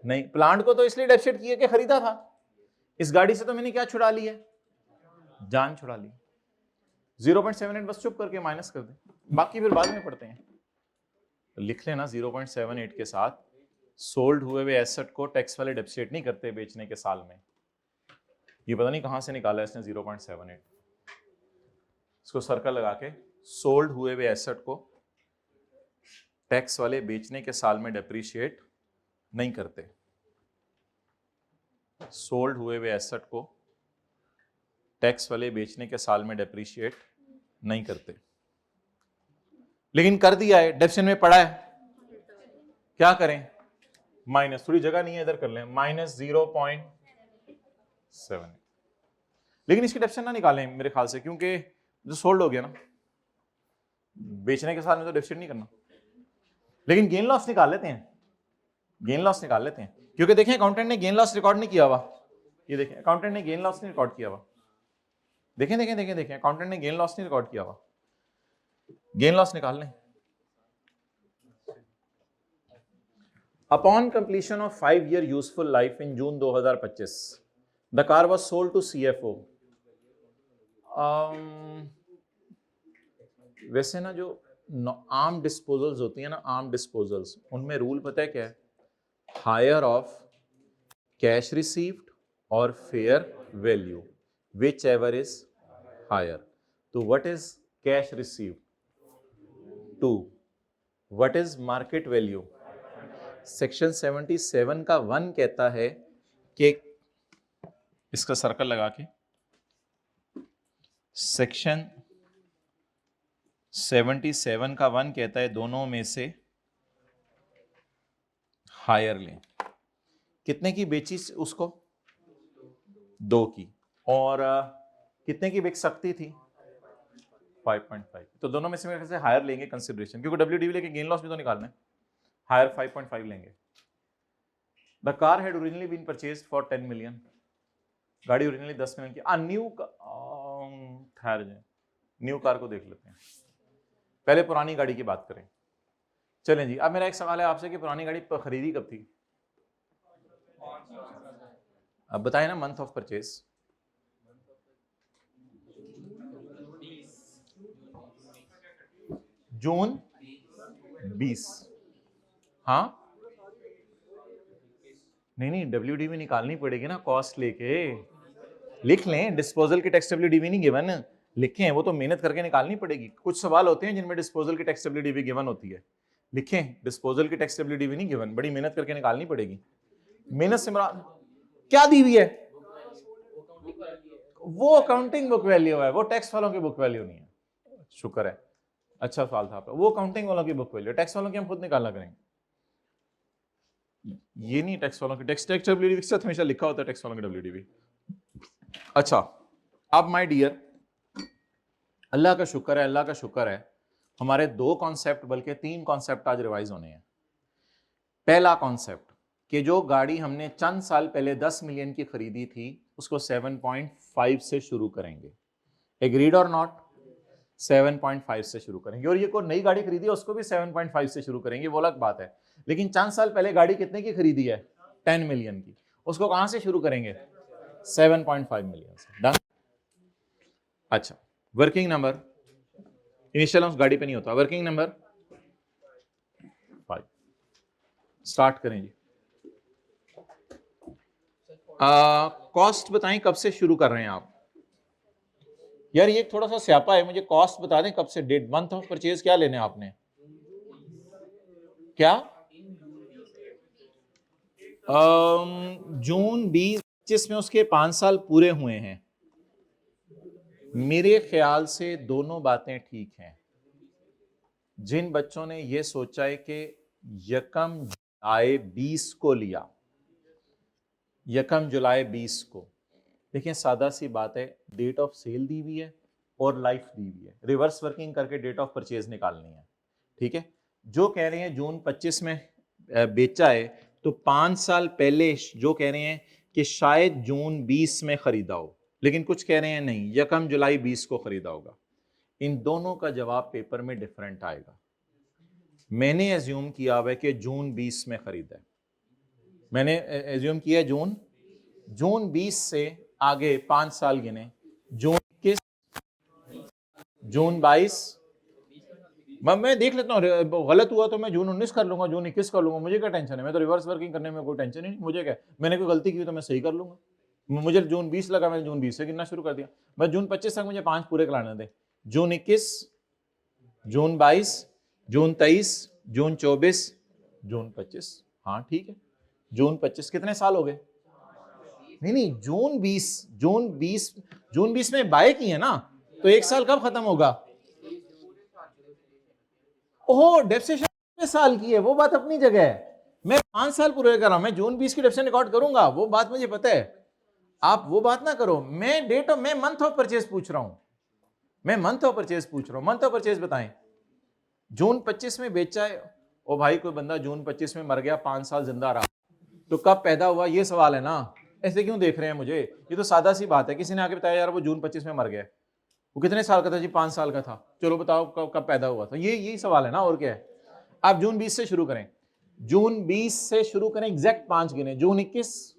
नहीं। प्लांट को तो इसलिए डेप्सिएट किया कि खरीदा था, इस गाड़ी से तो मैंने क्या छुड़ा ली है, जान छुड़ा ली। 0.78 बस चुप करके माइनस कर दे, बाकी फिर बाद में पढ़ते हैं। तो लिख लेना 0.78 के साथ सोल्ड हुए हुए एसेट को टैक्स वाले डेप्सिएट नहीं करते बेचने के साल में। ये पता नहीं कहां से निकाला इसने 0.78, इसको सर्कल लगा के, सोल्ड हुए हुए एसेट को टैक्स वाले बेचने के साल में डेप्रीशिएट नहीं करते। सोल्ड हुए हुए एसेट को टैक्स वाले बेचने के साल में डेप्रीशिएट नहीं करते, लेकिन कर दिया है, डेफिनेशन में पड़ा है, क्या करें, माइनस, थोड़ी जगह नहीं है इधर कर लें, -0.7। लेकिन इसकी डेफिनेशन ना निकालें मेरे ख्याल से, क्योंकि जो सोल्ड हो गया ना, बेचने के साल में तो डेफिसिट नहीं करना। लेकिन गेन लॉस निकाल लेते हैं, गेन लॉस निकाल लेते हैं, क्योंकि देखें अकाउंटेंट ने गेन लॉस रिकॉर्ड नहीं किया हुआ। ये देखें अकाउंटेंट ने गेन लॉस नहीं रिकॉर्ड किया हुआ, देखें देखें देखें देखें, अकाउंटेंट ने गेन लॉस नहीं रिकॉर्ड किया हुआ। गेन लॉस निकाल लें। Upon completion of 5 year useful life in June 2025 the car was sold to CFO. वैसे ना जो आर्म डिस्पोजल्स होती है ना, आर्म डिस्पोजल्स, उनमें रूल पता है क्या है, हायर ऑफ कैश रिसीव्ड और fair value, whichever is higher. तो what is cash received, 2, what is market value. Section 77 का 1 कहता है कि, इसका सर्कल लगा के, सेक्शन 77 का 1 कहता है दोनों में से हायर लें। कितने की बेची उसको, 2 की, और कितने की बिक सकती थी, 5.5। तो दोनों में से मेरे ख्याल से हायर लेंगे कंसिडरेशन, क्योंकि WDV लेके गेन लॉस भी तो निकालना है, हायर 5.5 लेंगे। The car had originally been purchased for 10 million, गाड़ी ओरिजिनली 10 मिलियन की। न्यू ठहर जाए, न्यू कार को देख लेते हैं, पहले पुरानी गाड़ी की बात करें। चलें जी, अब मेरा एक सवाल है आपसे कि पुरानी गाड़ी खरीदी कब थी, अब बताएं ना, मंथ ऑफ परचेज। जून 20। हाँ नहीं WDV निकालनी पड़ेगी ना, कॉस्ट लेके लिख लें, डिस्पोजल की टैक्स WDV नहीं गिवन, लिखें, वो तो मेहनत करके निकालनी पड़ेगी। कुछ सवाल होते हैं जिनमें डिस्पोजल की टैक्स WDV गिवन होती है, लिखें डिस्पोजल की टैक्स WDV नहीं गिवन, बड़ी मेहनत करके निकालनी पड़ेगी। मेहनत से क्या दी हुई है, वो अकाउंटिंग बुक वैल्यू है, वो टैक्स वालों की बुक वैल्यू नहीं है। शुक्र है, अच्छा सवाल था आपका, वो अकाउंटिंग वालों की बुक वैल्यू, टैक्स वालों की हम खुद निकालना करेंगे, ये नहीं टैक्स वालों की। टैक्स WDV के साथ हमेशा लिखा होता है टैक्स वालों की WDV। अच्छा, अब माय डियर, अल्लाह का शुक्र है, अल्लाह का शुक्र है, हमारे 2 कॉन्सेप्ट बल्कि 3 कॉन्सेप्ट आज रिवाइज होने हैं। पहला कॉन्सेप्ट कि जो गाड़ी हमने चंद साल पहले 10 मिलियन की खरीदी थी उसको 7.5 से शुरू करेंगे, एग्रीड और नॉट, 7.5 से शुरू करेंगे। और ये कोई नई गाड़ी खरीदी है उसको भी 7.5 से शुरू करेंगे, वो अलग बात है। लेकिन चंद साल पहले गाड़ी कितने की खरीदी है, 10 मिलियन की, उसको कहां से शुरू करेंगे, 7.5 मिलियन से। डन। अच्छा, वर्किंग नंबर, इनिशियल उस गाड़ी पे नहीं होता, वर्किंग नंबर 5, स्टार्ट करें जी। कॉस्ट बताएं कब से शुरू कर रहे हैं आप। यार ये थोड़ा सा स्यापा है, मुझे कॉस्ट बता दें कब से, डेट, मंथ ऑफ परचेज क्या लेने आपने, क्या जून 2025 में उसके 5 साल पूरे हुए हैं। मेरे ख्याल से दोनों बातें ठीक हैं। जिन बच्चों ने यह सोचा है कि यकम जुलाई 20 को लिया, यकम जुलाई 20 को, देखिए सादा सी बात है, डेट ऑफ सेल दी हुई है और लाइफ दी हुई है, रिवर्स वर्किंग करके डेट ऑफ परचेज निकालनी है। ठीक है, जो कह रहे हैं जून 25 में बेचा है, तो 5 साल पहले जो कह रहे हैं कि शायद जून 20 में खरीदा हो, लेकिन कुछ कह रहे हैं नहीं, यकम जुलाई 20 को खरीदा होगा। इन दोनों का जवाब पेपर में डिफरेंट आएगा। मैंने एज्यूम किया हुआ है कि जून 20 में खरीदा है, मैंने एज्यूम किया जून 20 से आगे 5 साल गिने, जून 21, जून 22, मैं देख लेता हूँ, गलत हुआ तो मैं जून 19 कर लूंगा, जून 21 कर लूंगा, मुझे क्या टेंशन है, मैं तो रिवर्स वर्किंग करने में कोई टेंशन ही नहीं, मुझे क्या, मैंने कोई गलती की तो मैं सही कर लूंगा। मुझे जून 20 लगा, मैंने जून 20 से गिनना शुरू कर दिया, मैं जून 25 तक मुझे 5 पूरे कराने दे, जून 21, जून 22, जून 23, जून 24, जून 25। हाँ ठीक है, जून 25 कितने साल हो गए? नहीं, जून 20 में बाय की है ना, तो 1 साल कब खत्म होगा? ओहो, डेप्रिसिएशन साल की है, वो बात अपनी जगह है। मैं 5 साल पूरे कर रहा हूं, मैं जून 20 की डेप्रिसिएशन रिकॉर्ड करूंगा, वो बात मुझे पता है, आप वो बात ना करो। मैं मैं मंथ ऑफ परचेज पूछ रहा हूं, मैं मंथ ऑफ परचेज पूछ रहा हूं, मंथ ऑफ परचेज बताएं। जून 25 में बेचा है, ओ भाई कोई बंदा जून 25 में मर गया, 5 साल जिंदा रहा, तो कब पैदा हुआ, ये सवाल है ना। ऐसे क्यों देख रहे हैं मुझे, ये तो सादा सी बात है, किसी ने आके बताया यार वो जून 25 में मर गया, वो कितने साल का था जी? 5 साल का था, चलो बताओ कब पैदा हुआ था, यही सवाल है ना, और क्या है। आप जून 20 से शुरू करें, जून 20 से शुरू करें, एग्जैक्ट 5 गिने, जून 21,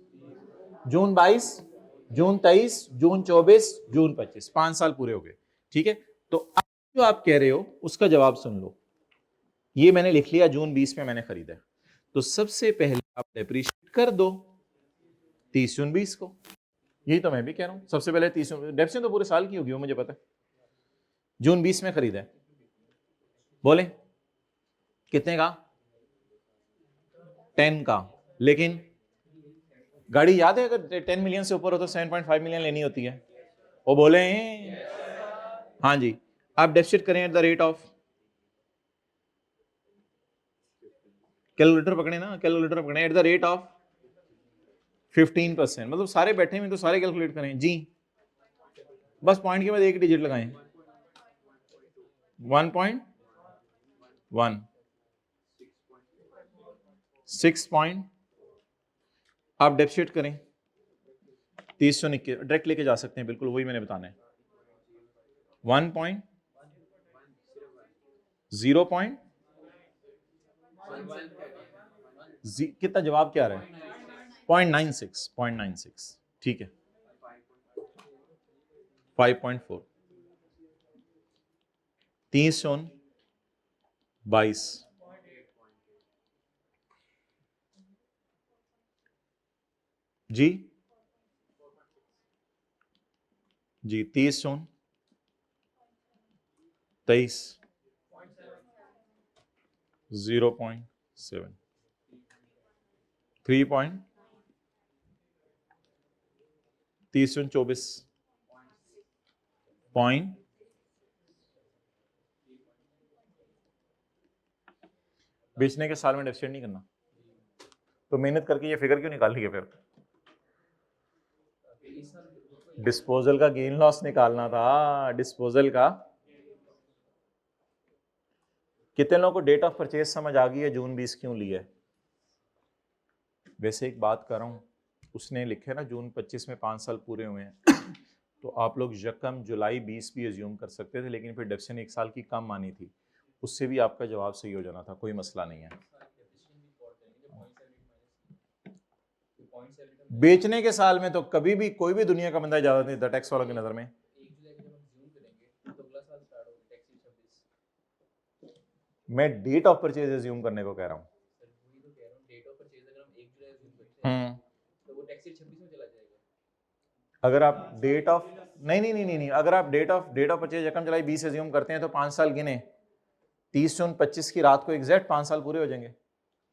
जून 22, जून 23, जून 24, जून 25, 5 साल पूरे हो गए। ठीक है, तो अब जो आप कह रहे हो उसका जवाब सुन लो। ये मैंने लिख लिया, जून 20 में मैंने खरीदा, तो सबसे पहले आप डेप्रिशिएट कर दो 30 जून 20 को, यही तो मैं भी कह रहा हूं, सबसे पहले 30 डेप्रिसिएशन तो पूरे साल की होगी वो मुझे पता है। जून 20 में खरीदा, बोले कितने का? 10 का, लेकिन गाड़ी याद है अगर 10 मिलियन से ऊपर हो तो 7.5 मिलियन लेनी होती है, वो बोले हाँ जी। आप डेप्रिशिएट करें at the rate of, calculator पकड़े ना, कैलकुलेटर पकड़े, एट द रेट ऑफ 15%, मतलब सारे बैठे हैं तो सारे कैलकुलेट करें जी, बस पॉइंट के बाद एक डिजिट लगाएं, 1.1, 6 पॉइंट, आप डेप्रिशिएट करें 30 से डायरेक्ट लेके जा सकते हैं, बिल्कुल वही मैंने बताना है, 1.0 कितना जवाब क्या रहा है? 0.96, ठीक है, 5.4, 30 जून 22, जी 30 जून 23, 0.7, 3 30 जून 24 पॉइंट, बेचने के साल में डेप्रिशिएट नहीं करना, तो मेहनत करके ये फिगर क्यों निकाल लिया? फिर डिस्पोजल का गेन लॉस निकालना था, डिस्पोजल का। कितने लोगों को डेट ऑफ परचेज समझ आ गई है, जून 20 क्यों लिया है? वैसे एक बात कर रहा हूं, उसने लिखे ना जून 25 में 5 साल पूरे हुए हैं तो आप लोग यकम जुलाई 20 भी एज्यूम कर सकते थे, लेकिन फिर डेप्रिसिएशन 1 साल की कम आनी थी, उससे भी आपका जवाब सही हो जाना था, कोई मसला नहीं है। बेचने के साल में तो कभी भी कोई भी दुनिया का बंदा इजाजत नहीं देता टैक्स वालों की नजर में। मैं डेट ऑफ परचेज एज्यूम करने को कह रहा हूं। अगर आप डेट ऑफ नहीं, अगर आप डेट ऑफ परचेज यकम जुलाई 20 एज्यूम करते हैं तो 5 साल गिने, 30 जून 25 की रात को एग्जैक्ट 5 साल पूरे हो जाएंगे।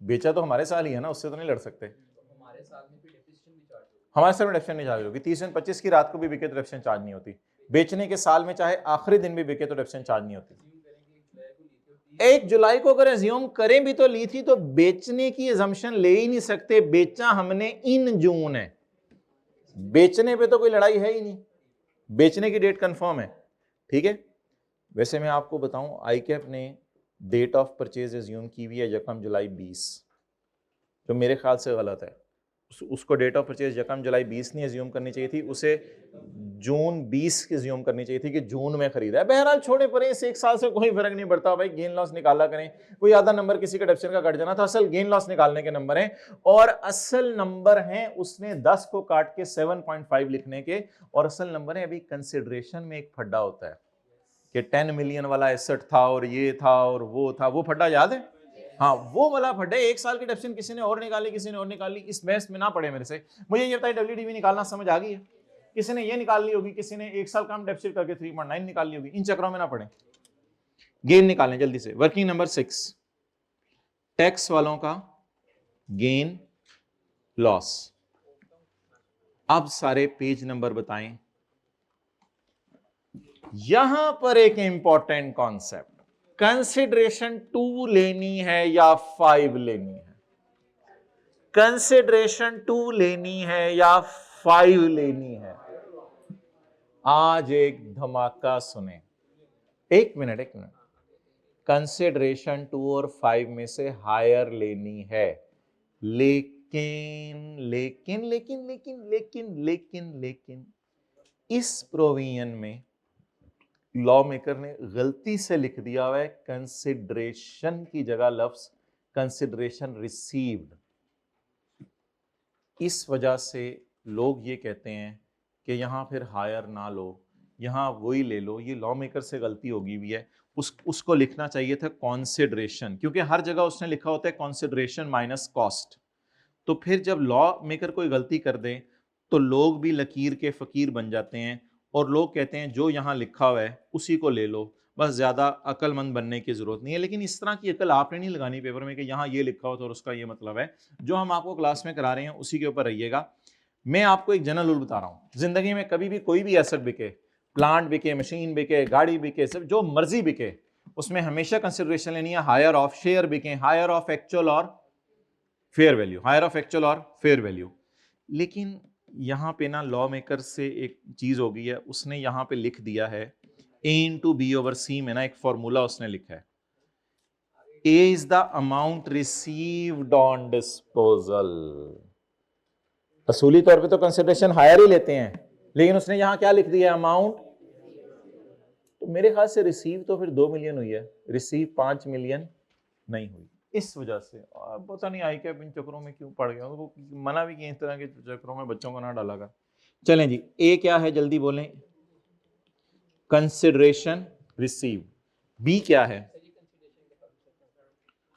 बेचा तो हमारे साल ही है ना, उससे तो नहीं लड़ सकते। हमारे साल में डेप्रिसिएशन नहीं चार्ज होगी। 30 जून 25 की रात को भी बिके तो डेप्रिसिएशन चार्ज नहीं होती। बेचने के साल में चाहे आखिरी दिन भी बिके तो डेप्रिसिएशन चार्ज नहीं होती। 1 जुलाई को अगर एज्यूम करें भी तो ली थी, तो बेचने की एजम्पशन ले ही नहीं सकते। बेचा हमने इन जून है, बेचने पे तो कोई लड़ाई है ही नहीं, बेचने की डेट कंफर्म है। ठीक है, वैसे मैं आपको बताऊं, आईकैप ने डेट ऑफ परचेज एज्यूम की हुई है 1 जुलाई 20, जो मेरे ख्याल से गलत है। उसको डेट ऑफ परचेज 1 जुलाई 20 नहीं एज्यूम करनी चाहिए थी, उसे जून 20 की एज्यूम करनी चाहिए थी कि जून में खरीदा है। बहरहाल छोड़े पड़े, इस 1 साल से कोई फर्क नहीं पड़ता भाई, गेन लॉस निकाला करें। कोई आधा नंबर किसी का डेप्रिसिएशन का कट जाना था, असल गेन लॉस निकालने के नंबर हैं, और असल नंबर हैं उसने 10 को काट के 7.5 लिखने के, और असल नंबर है अभी कंसिडरेशन में एक फड्डा होता है कि 10 मिलियन वाला एसेट था और ये था और वो था, वो फड्डा याद है? हाँ, वो वाला फड्डा। 1 साल की डेप्रिसिएशन किसी ने और निकाली, किसी ने और निकाली, इस बहस में ना पड़े मेरे से। मुझे ये बताइए डब्ल्यूडीवी निकालना समझ आ गई है? किसी ने ये निकाल ली होगी, किसी ने 1 साल कम डेप्सिट करके 3.9 निकाल ली होगी। इन चक्रों में ना पड़े, गेन निकालें जल्दी से। वर्किंग नंबर 6, टैक्स वालों का गेन लॉस। अब सारे पेज नंबर बताएं। यहां पर एक इंपॉर्टेंट कॉन्सेप्ट, कंसिडरेशन 2 लेनी है या 5 लेनी है? कंसिडरेशन 2 लेनी है या 5 लेनी है? आज एक धमाका सुने। एक मिनट। कंसिडरेशन 2 और 5 में से हायर लेनी है, लेकिन इस प्रोविजन में लॉ मेकर ने गलती से लिख दिया हुआ है कंसिडरेशन की जगह लफ्ज कंसिडरेशन रिसीव्ड। इस वजह से लोग ये कहते हैं कि यहां फिर हायर ना लो, यहां वही ले लो। ये लॉ मेकर से गलती होगी भी है, उसको लिखना चाहिए था कॉन्सिडरेशन, क्योंकि हर जगह उसने लिखा होता है कॉन्सिडरेशन माइनस कॉस्ट। तो फिर जब लॉ मेकर कोई गलती कर दे तो लोग भी लकीर के फकीर बन जाते हैं, और लोग कहते हैं जो यहां लिखा हुआ है उसी को ले लो, बस ज्यादा अक्लमंद बनने की जरूरत नहीं है। लेकिन इस तरह की अकल आपने नहीं लगानी पेपर में कि यहाँ ये लिखा हो तो उसका ये मतलब है। जो हम आपको क्लास में करा रहे हैं उसी के ऊपर रहिएगा। मैं आपको एक जनरल रूल बता रहा हूं, जिंदगी में कभी भी कोई भी एसेट बिके, प्लांट बिके, मशीन बिके, गाड़ी बिके, सब जो मर्जी बिके, उसमें हमेशा कंसिडरेशन लेनी है हायर ऑफ। शेयर बिके हायर ऑफ एक्चुअल और fair value, higher of actual और फेयर वैल्यू। लेकिन यहां पे ना लॉ मेकर से एक चीज हो गई है, उसने यहां पे लिख दिया है A into B over C में ना एक फॉर्मूला उसने लिखा है, A is the amount received on disposal। असूली तौर पे तो कंसिडरेशन हायर ही लेते हैं, लेकिन उसने यहां क्या लिख दिया, अमाउंट। तो मेरे ख्याल से रिसीव तो फिर 2 मिलियन हुई है, रिसीव 5 मिलियन नहीं हुई। इस वजह से पता नहीं आई क्या इन चक्रों में क्यों पड़ गया, उनको मना भी किया इस तरह के चक्रों में बच्चों को ना डाला कर। चलें जी, ए क्या है जल्दी बोलें? Consideration receive. बी क्या है?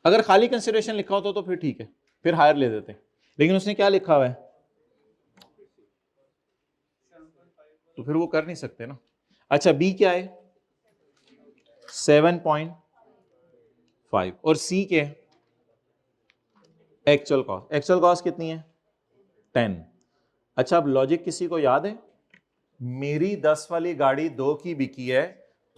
अगर खाली कंसिडरेशन लिखा होता तो फिर ठीक है, फिर हायर ले देते, लेकिन उसने क्या लिखा हुआ है तो फिर वो कर नहीं सकते ना। अच्छा, बी क्या है? 7.5, और सी क्या है? Actual cost. एक्चुअल कॉस्ट कितनी है? 10। अच्छा, अब लॉजिक किसी को याद है? मेरी 10 वाली गाड़ी 2 की बिकी है,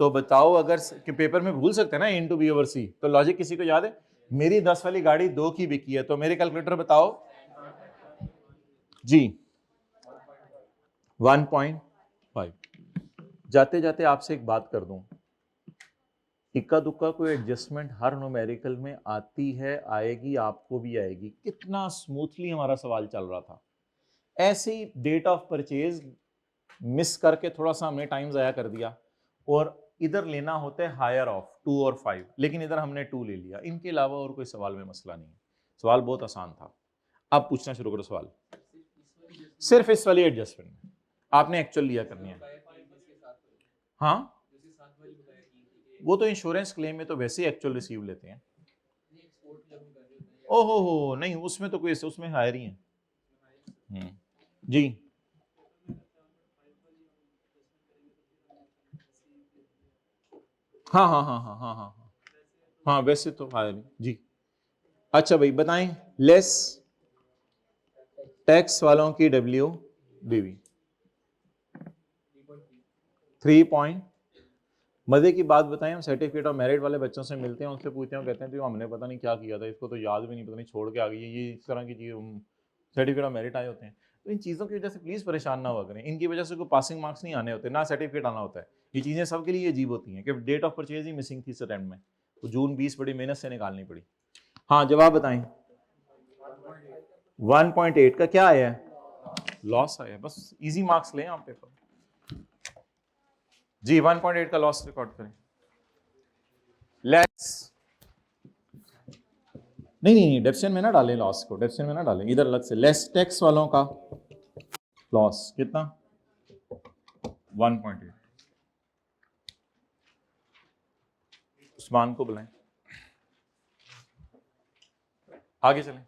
तो बताओ, अगर पेपर में भूल सकते हैं ना इनटू बी ओवर सी, तो लॉजिक किसी को याद है? मेरी 10 वाली गाड़ी 2 की बिकी है, तो मेरे कैलकुलेटर बताओ जी 1.5। जाते जाते आपसे एक बात कर दूं, इक्का दुक्का कोई एडजस्टमेंट हर न्यूमेरिकल में आती है, आएगी, आपको भी आएगी। कितना स्मूथली हमारा सवाल चल रहा था। ऐसे ही डेट ऑफ परचेज मिस करके थोड़ा सा हमने टाइम ज़ाया कर दिया, और इधर लेना होता है हायर ऑफ 2 और 5, लेकिन इधर हमने 2 ले लिया। इनके अलावा और कोई सवाल में मसला नहीं है, सवाल बहुत आसान था। अब पूछना शुरू करो सवाल। सिर्फ इस वाली एडजस्टमेंट में आपने एक्चुअल लिया करनी है। हाँ, वो तो इंश्योरेंस क्लेम में तो वैसे ही एक्चुअल रिसीव लेते हैं। ओहो हो, नहीं उसमें तो कोई, उसमें हायर ही है। जी, हाँ हाँ हाँ हाँ हाँ हाँ हाँ, हाँ वैसे तो आया नहीं जी। अच्छा भाई बताएं, लेस टैक्स वालों की डब्ल्यू बीवी 3 मजे की बात बताएं, हम सर्टिफिकेट ऑफ मेरिट वाले बच्चों से मिलते हैं, उनसे पूछते हैं, कहते हैं तो हमने पता नहीं क्या किया था, इसको तो याद भी नहीं, पता नहीं छोड़ के आ गई है, ये इस तरह की चीज़ सर्टिफिकेट ऑफ मेरिट आए होते हैं। तो इन चीज़ों की वजह से प्लीज़ परेशान ना हुआ करें, इनकी वजह से कोई पासिंग मार्क्स नहीं आने होते, ना सर्टिफिकेट आना होता है। ये चीज़ें सबके लिए अजीब होती हैं कि डेट ऑफ परचेज ही मिसिंग थी इस अटेम्प्ट में, तो जून 20 बड़ी मेहनत से निकालनी पड़ी। हाँ जवाब बताएं। 1.8 का क्या आया है? लॉस आया है। बस इजी मार्क्स लें आप पेपर जी। 1.8 का लॉस रिकॉर्ड करें। लेस नहीं डेप्शन में ना डालें लॉस को, डेप्शन में ना डालें, इधर अलग से। लेस टैक्स वालों का लॉस कितना? 1.8। उस्मान को बुलाएं, आगे चलें।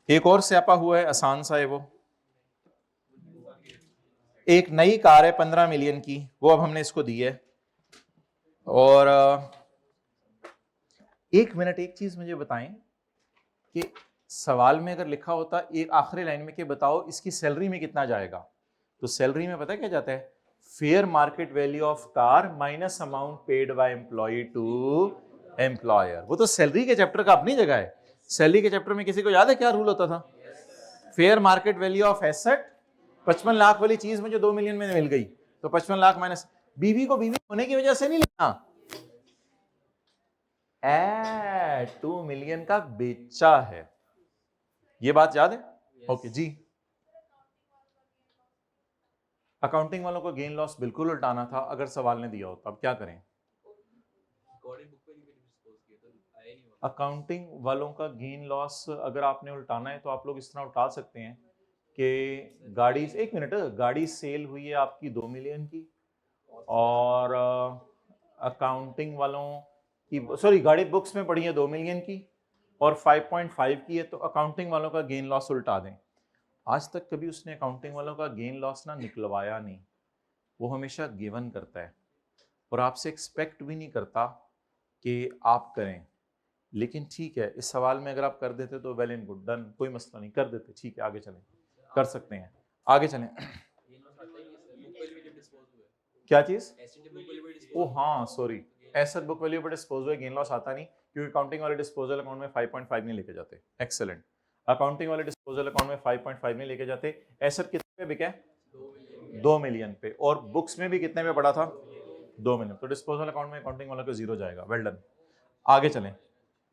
एक और स्यापा हुआ है, आसान सा है वो। एक नई कार है 15 मिलियन की, वो अब हमने इसको दी है। और एक मिनट, एक चीज मुझे बताएं कि सवाल में अगर लिखा होता एक आखिरी लाइन में कि बताओ इसकी सैलरी में कितना जाएगा, तो सैलरी में पता है क्या जाता है? Fair market value of car minus amount paid by employ to employer. वो तो सैलरी के चैप्टर का अपनी जगह है। सैलरी के चैप्टर में किसी को याद है क्या रूल होता था? Fair market value of asset, 55 lakh वाली चीज मुझे 2 मिलियन में मिल गई, तो 55 लाख माइनस, बीवी को बीवी होने की वजह से नहीं लेना, 2 मिलियन का बेचा है। ये बात याद है? ओके जी। अकाउंटिंग वालों को गेन लॉस बिल्कुल उल्टाना था अगर सवाल ने दिया होता, अब क्या करें? अकाउंटिंग वालों का गेन लॉस अगर आपने उल्टाना है तो आप लोग इस तरह उल्टा सकते हैं कि गाड़ी, एक मिनट, गाड़ी सेल हुई है आपकी 2 मिलियन की, और अकाउंटिंग वालों की, सॉरी गाड़ी बुक्स में पड़ी है 2 मिलियन की और 5.5 की है, तो अकाउंटिंग वालों का गेन लॉस उल्टा दें। आज तक कभी उसने अकाउंटिंग वालों का गेन लॉस ना निकलवाया नहीं, वो हमेशा गिवन करता है और आपसे एक्सपेक्ट भी नहीं करता कि आप करें। लेकिन ठीक है, इस सवाल में अगर आप कर देते तो वेल एंड गुड, डन, कोई मसला नहीं, कर देते, ठीक है, आगे चलें, कर सकते हैं, आगे चलें। क्या चीज? ओ हाँ सॉरी, एसेट बुक वैल्यू पर डिस्पोज हुए गेन लॉस आता नहीं, क्योंकि अकाउंटिंग वाले डिस्पोजल अकाउंट में 5.5 नहीं लेके जाते। एक्सेलेंट, अकाउंटिंग वाले डिस्पोजल अकाउंट में 5.5 नहीं लेके जाते। एसेट कितने पे बिका है? 2 मिलियन पे, और बुक्स में भी कितने पे पड़ा था? 2 मिलियन। तो डिस्पोजल अकाउंट में अकाउंटिंग वाला को जीरो जाएगा। वेल डन, आगे चलें।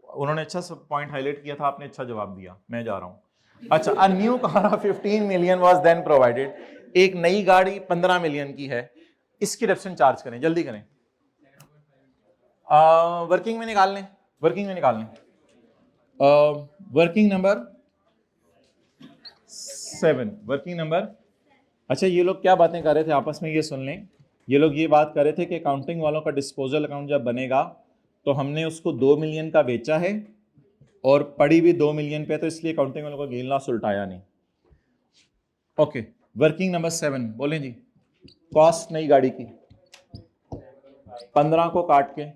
उन्होंने अच्छा सब पॉइंट हाईलाइट किया था, आपने अच्छा जवाब दिया, मैं जा रहा हूं। अच्छा, a new car of 15 million was then provided. एक नई गाड़ी 15 मिलियन की है, इसकी डेप्शन चार्ज करें, जल्दी करें। वर्किंग में निकाल लें, वर्किंग में निकाल लें। Working number 7, working number. अच्छा, ये लोग क्या बातें कर रहे थे आपस में, ये सुन लें। ये लोग ये बात कर रहे थे कि अकाउंटिंग वालों का डिस्पोजल अकाउंट जब बनेगा तो हमने उसको 2 मिलियन का बेचा है और पड़ी भी 2 मिलियन पे, तो इसलिए अकाउंटिंग वालों का गेन लॉस उल्टाया नहीं। ओके, वर्किंग नंबर 7 बोलें जी। कॉस्ट नई गाड़ी की 15 को काट के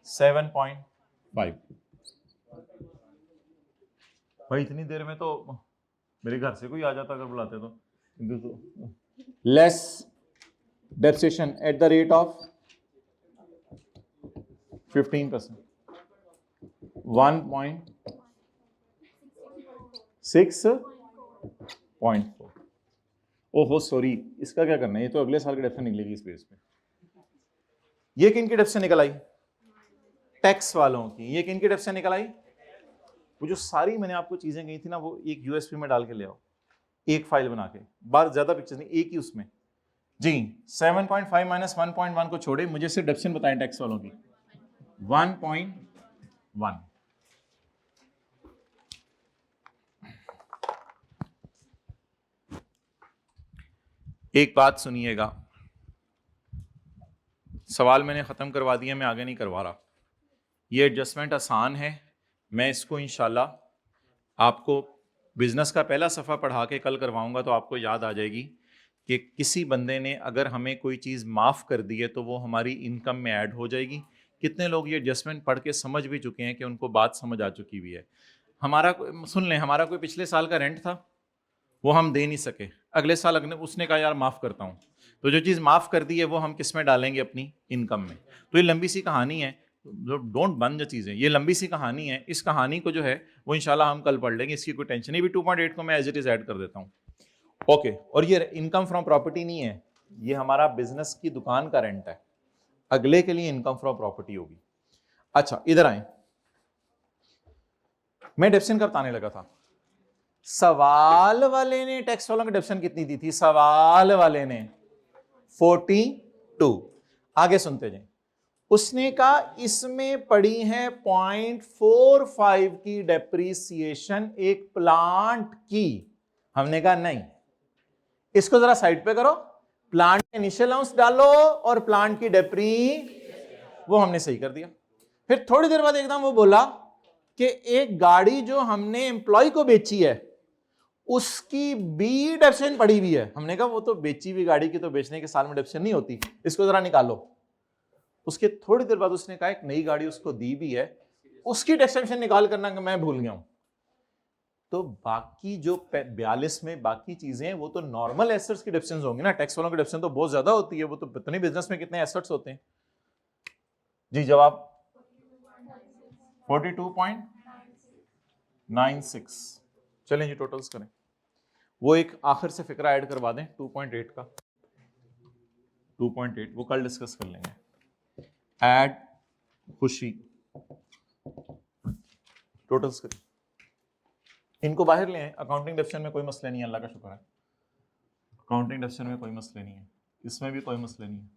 7.5। भाई इतनी देर में तो मेरे घर से कोई आ जाता अगर बुलाते तो। Less depreciation at the rate of 15%, 1.6.4। ओहो सॉरी, इसका क्या करना है, ये तो अगले साल की डेप्शन निकलेगी इस बेस पे। ये किन की डेप्शन निकल आई? टैक्स वालों की। ये किन की डेप्शन निकल आई? वो जो सारी मैंने आपको चीजें कही थी ना, वो एक यूएसपी में डाल के ले आओ, एक फाइल बना के, बार ज्यादा पिक्चर नहीं, एक ही उसमें जी। 7.5 माइनस 1.1 को छोड़े, मुझे सिर्फ डेप्शन बताएं टैक्स वालों की। 1.1। एक बात सुनिएगा, सवाल मैंने ख़त्म करवा दिया, मैं आगे नहीं करवा रहा। ये एडजस्टमेंट आसान है, मैं इसको इंशाल्लाह आपको बिजनेस का पहला सफ़ा पढ़ा के कल करवाऊंगा, तो आपको याद आ जाएगी कि किसी बंदे ने अगर हमें कोई चीज़ माफ़ कर दी है तो वो हमारी इनकम में ऐड हो जाएगी। कितने लोग ये एडजस्टमेंट पढ़ के समझ भी चुके हैं कि उनको बात समझ आ चुकी भी है। हमारा सुन लें, हमारा कोई पिछले साल का रेंट था, वो हम दे नहीं सके, अगले साल अगले उसने कहा यार माफ़ करता हूँ, तो जो चीज़ माफ़ कर दी है वो हम किस में डालेंगे? अपनी इनकम में। तो ये लंबी सी कहानी है, डोंट बन जो चीज़ें, ये लंबी सी कहानी है। इस कहानी को जो है वो इंशाल्लाह हम कल पढ़ लेंगे, इसकी कोई टेंशन नहीं। भी 2.8 को मैं एज इट इज़ ऐड कर देता हूँ। ओके, और ये इनकम फ्रॉम प्रॉपर्टी नहीं है, ये हमारा बिजनेस की दुकान का रेंट है, अगले के लिए इनकम फ्रॉम प्रॉपर्टी होगी। अच्छा इधर आए, मैं डेफिनेशन कब बताने लगा था? सवाल वाले ने टैक्स वालों की डेफिनेशन कितनी दी थी? सवाल वाले ने 42। आगे सुनते जाए। उसने कहा इसमें पड़ी है 0.45 की डेप्रीसिएशन एक प्लांट की। हमने कहा नहीं, इसको जरा साइड पे करो, प्लांट इनिशियल अलाउंस डालो और प्लांट की डेप्री, वो हमने सही कर दिया। फिर थोड़ी देर बाद एकदम वो बोला कि एक गाड़ी जो हमने एम्प्लॉय को बेची है उसकी भी डेप्शन पड़ी हुई है। हमने कहा वो तो बेची हुई गाड़ी की तो बेचने के साल में डेप्शन नहीं होती, इसको जरा निकालो। उसके थोड़ी देर बाद उसने कहा एक नई गाड़ी उसको दी भी है, उसकी डेप्शन निकाल करना कि मैं भूल गया हूं। तो बाकी जो 42 में बाकी चीजें वो तो नॉर्मल एसेट्स की डेप्शन होंगी ना, टैक्स वालों की डेप्शन तो बहुत ज्यादा होती है, वो तो पता नहीं बिजनेस में कितने एसेट्स होते हैं। जी जवाब 42.96। चलें जी टोटल्स करें। वो एक आखिर से फिक्रा ऐड करवा दें 2.8 का, 2.8 वो कल डिस्कस कर लेंगे। ऐड खुशी, टोटल्स करें, इनको बाहर ले आए। अकाउंटिंग डेफिशन में कोई मसला नहीं है, अल्लाह का शुक्र है, अकाउंटिंग डेफिशन में कोई मसले नहीं है, इसमें भी कोई मसले नहीं है।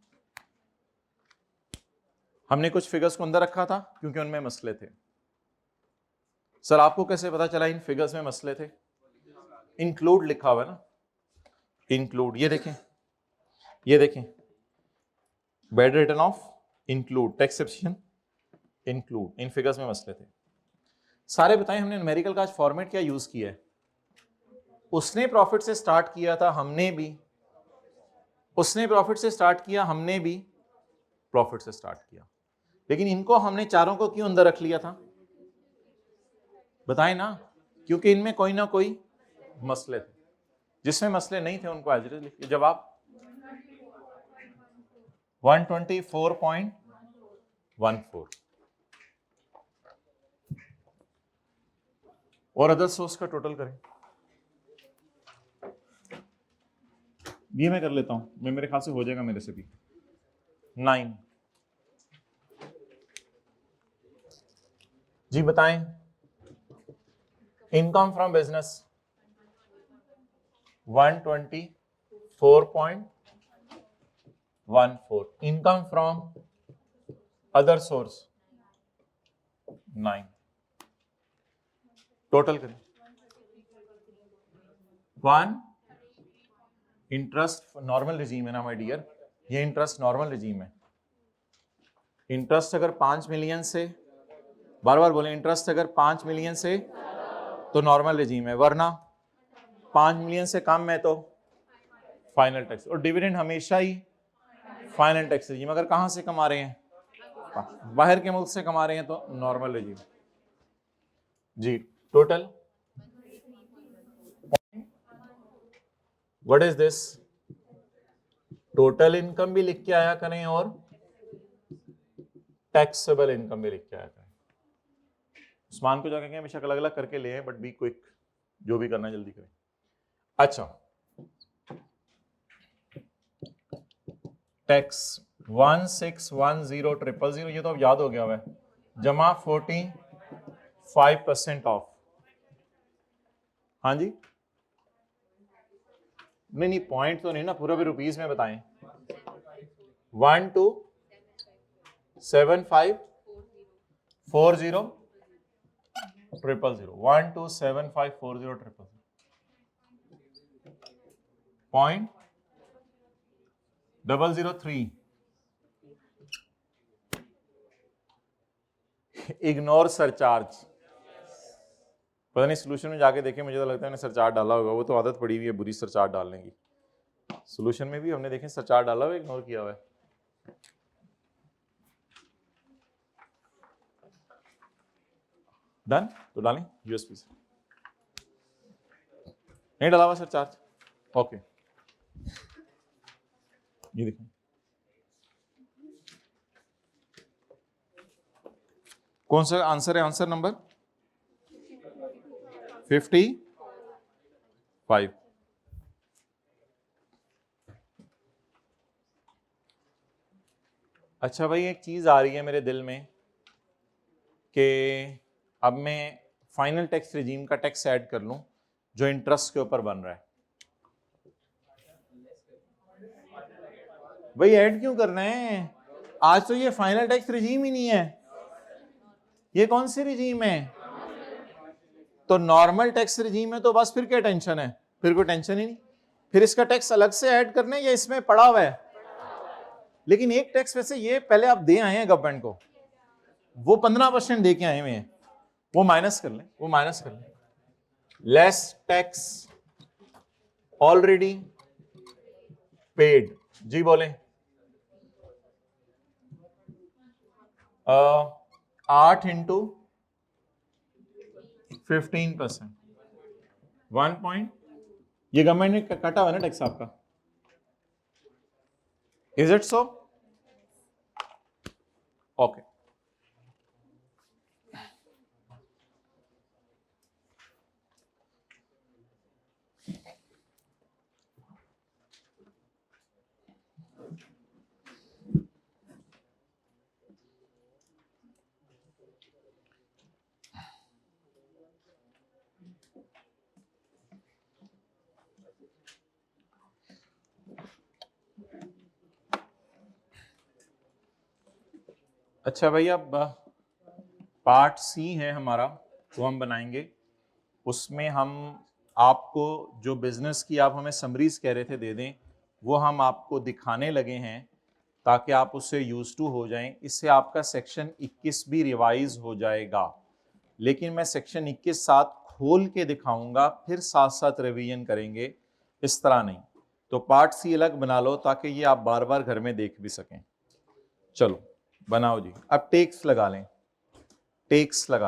हमने कुछ फिगर्स को अंदर रखा था क्योंकि उनमें मसले थे। सर आपको कैसे पता चला इन फिगर्स में मसले थे? इंक्लूड लिखा हुआ है ना, इंक्लूड, ये देखें, ये देखें, bad return of include, taxation include, in figures में मसले थे सारे। बताएं हमने न्यूमेरिकल का आज फॉर्मेट क्या यूज किया है? उसने प्रॉफिट से स्टार्ट किया था, हमने भी, उसने प्रॉफिट से स्टार्ट किया, हमने भी प्रॉफिट से स्टार्ट किया, लेकिन इनको हमने चारों को क्यों अंदर रख लिया था? बताएं ना, क्योंकि इनमें कोई ना कोई मसले थे, जिसमें मसले नहीं थे उनको एज इट इज लिखिए। जवाब 124.14। और अदर सोर्स का टोटल करें, ये मैं कर लेता हूं, मैं मेरे ख्याल से हो जाएगा मेरे से भी। 9 जी बताएं। Income from business 124.14, income from other source 9। Total करें। 1 इंटरेस्ट नॉर्मल रिजीम है ना माय डियर, ये इंटरेस्ट नॉर्मल रिजीम है। इंटरेस्ट अगर 5 मिलियन से, बार बार बोले, इंटरेस्ट अगर 5 मिलियन से तो नॉर्मल रिजीम है, वरना 5 मिलियन से कम है तो फाइनल टैक्स। और डिविडेंड हमेशा ही फाइनल टैक्स रिजीम। अगर कहां से कमा रहे हैं? बाहर के मुल्क से कमा रहे हैं तो नॉर्मल रिजीम। जी total what is this? Total income भी लिख के आया करें और टैक्सेबल इनकम भी लिख के आया करें। उस्मान को जाकर के हमेशा अलग अलग करके ले आए, बट बी क्विक, जो भी करना है जल्दी करें। अच्छा, टैक्स 1610000, ये तो अब याद हो गया हुआ है, जमा 45% ऑफ। हाँ जी, नहीं पॉइंट तो नहीं ना, पूरा भी रुपीज में बताएं। 127540000, 127540000 पॉइंट 003। Ignore surcharge. पता नहीं सोल्यूशन में जाके देखें, मुझे तो लगता है सरचार्ज डाला होगा, वो तो आदत पड़ी हुई है बुरी सरचार्ज डालने की। सॉल्यूशन में भी हमने देखें सरचार्ज डाला हुआ है, इग्नोर किया हुआ है। डन, तो डालें यूएसपी से, नहीं डाला हुआ सरचार्ज, ओके। ये देखें, कौन सा आंसर है? Answer number 55। अच्छा भाई, एक चीज आ रही है मेरे दिल में कि अब मैं फाइनल टैक्स रिजीम का टैक्स ऐड कर लूं जो इंटरेस्ट के ऊपर बन रहा है। भाई ऐड क्यों करना है? आज तो ये फाइनल टैक्स रिजीम ही नहीं है, ये कौन सी रिजीम है? तो नॉर्मल टैक्स रिजीम है, तो बस फिर क्या टेंशन है? फिर कोई टेंशन ही नहीं। फिर इसका टैक्स अलग से ऐड करना है या इसमें पड़ा हुआ है? लेकिन एक टैक्स वैसे ये पहले आप दे आए हैं गवर्नमेंट को, वो 15% दे के आए हुए हैं, वो माइनस कर लें, वो माइनस कर लें। लेस टैक्स ऑलरेडी पेड, जी बोले 8 इंटू 15%, 1 पॉइंट, ये गवर्नमेंट ने काटा हुआ ना टैक्स आपका, इज इट सो? ओके। अच्छा भाई, अब पार्ट सी है हमारा, वो हम बनाएंगे। उसमें हम आपको जो बिजनेस की आप हमें समरीज कह रहे थे दे दें, वो हम आपको दिखाने लगे हैं ताकि आप उससे यूज टू हो जाएं। इससे आपका सेक्शन 21 भी रिवाइज हो जाएगा, लेकिन मैं सेक्शन 21 साथ खोल के दिखाऊंगा, फिर साथ साथ रिवीजन करेंगे, इस तरह नहीं। तो पार्ट सी अलग बना लो ताकि ये आप बार बार घर में देख भी सकें। चलो बनाओ जी, अब टेक्स लगा लें, टेक्स लगा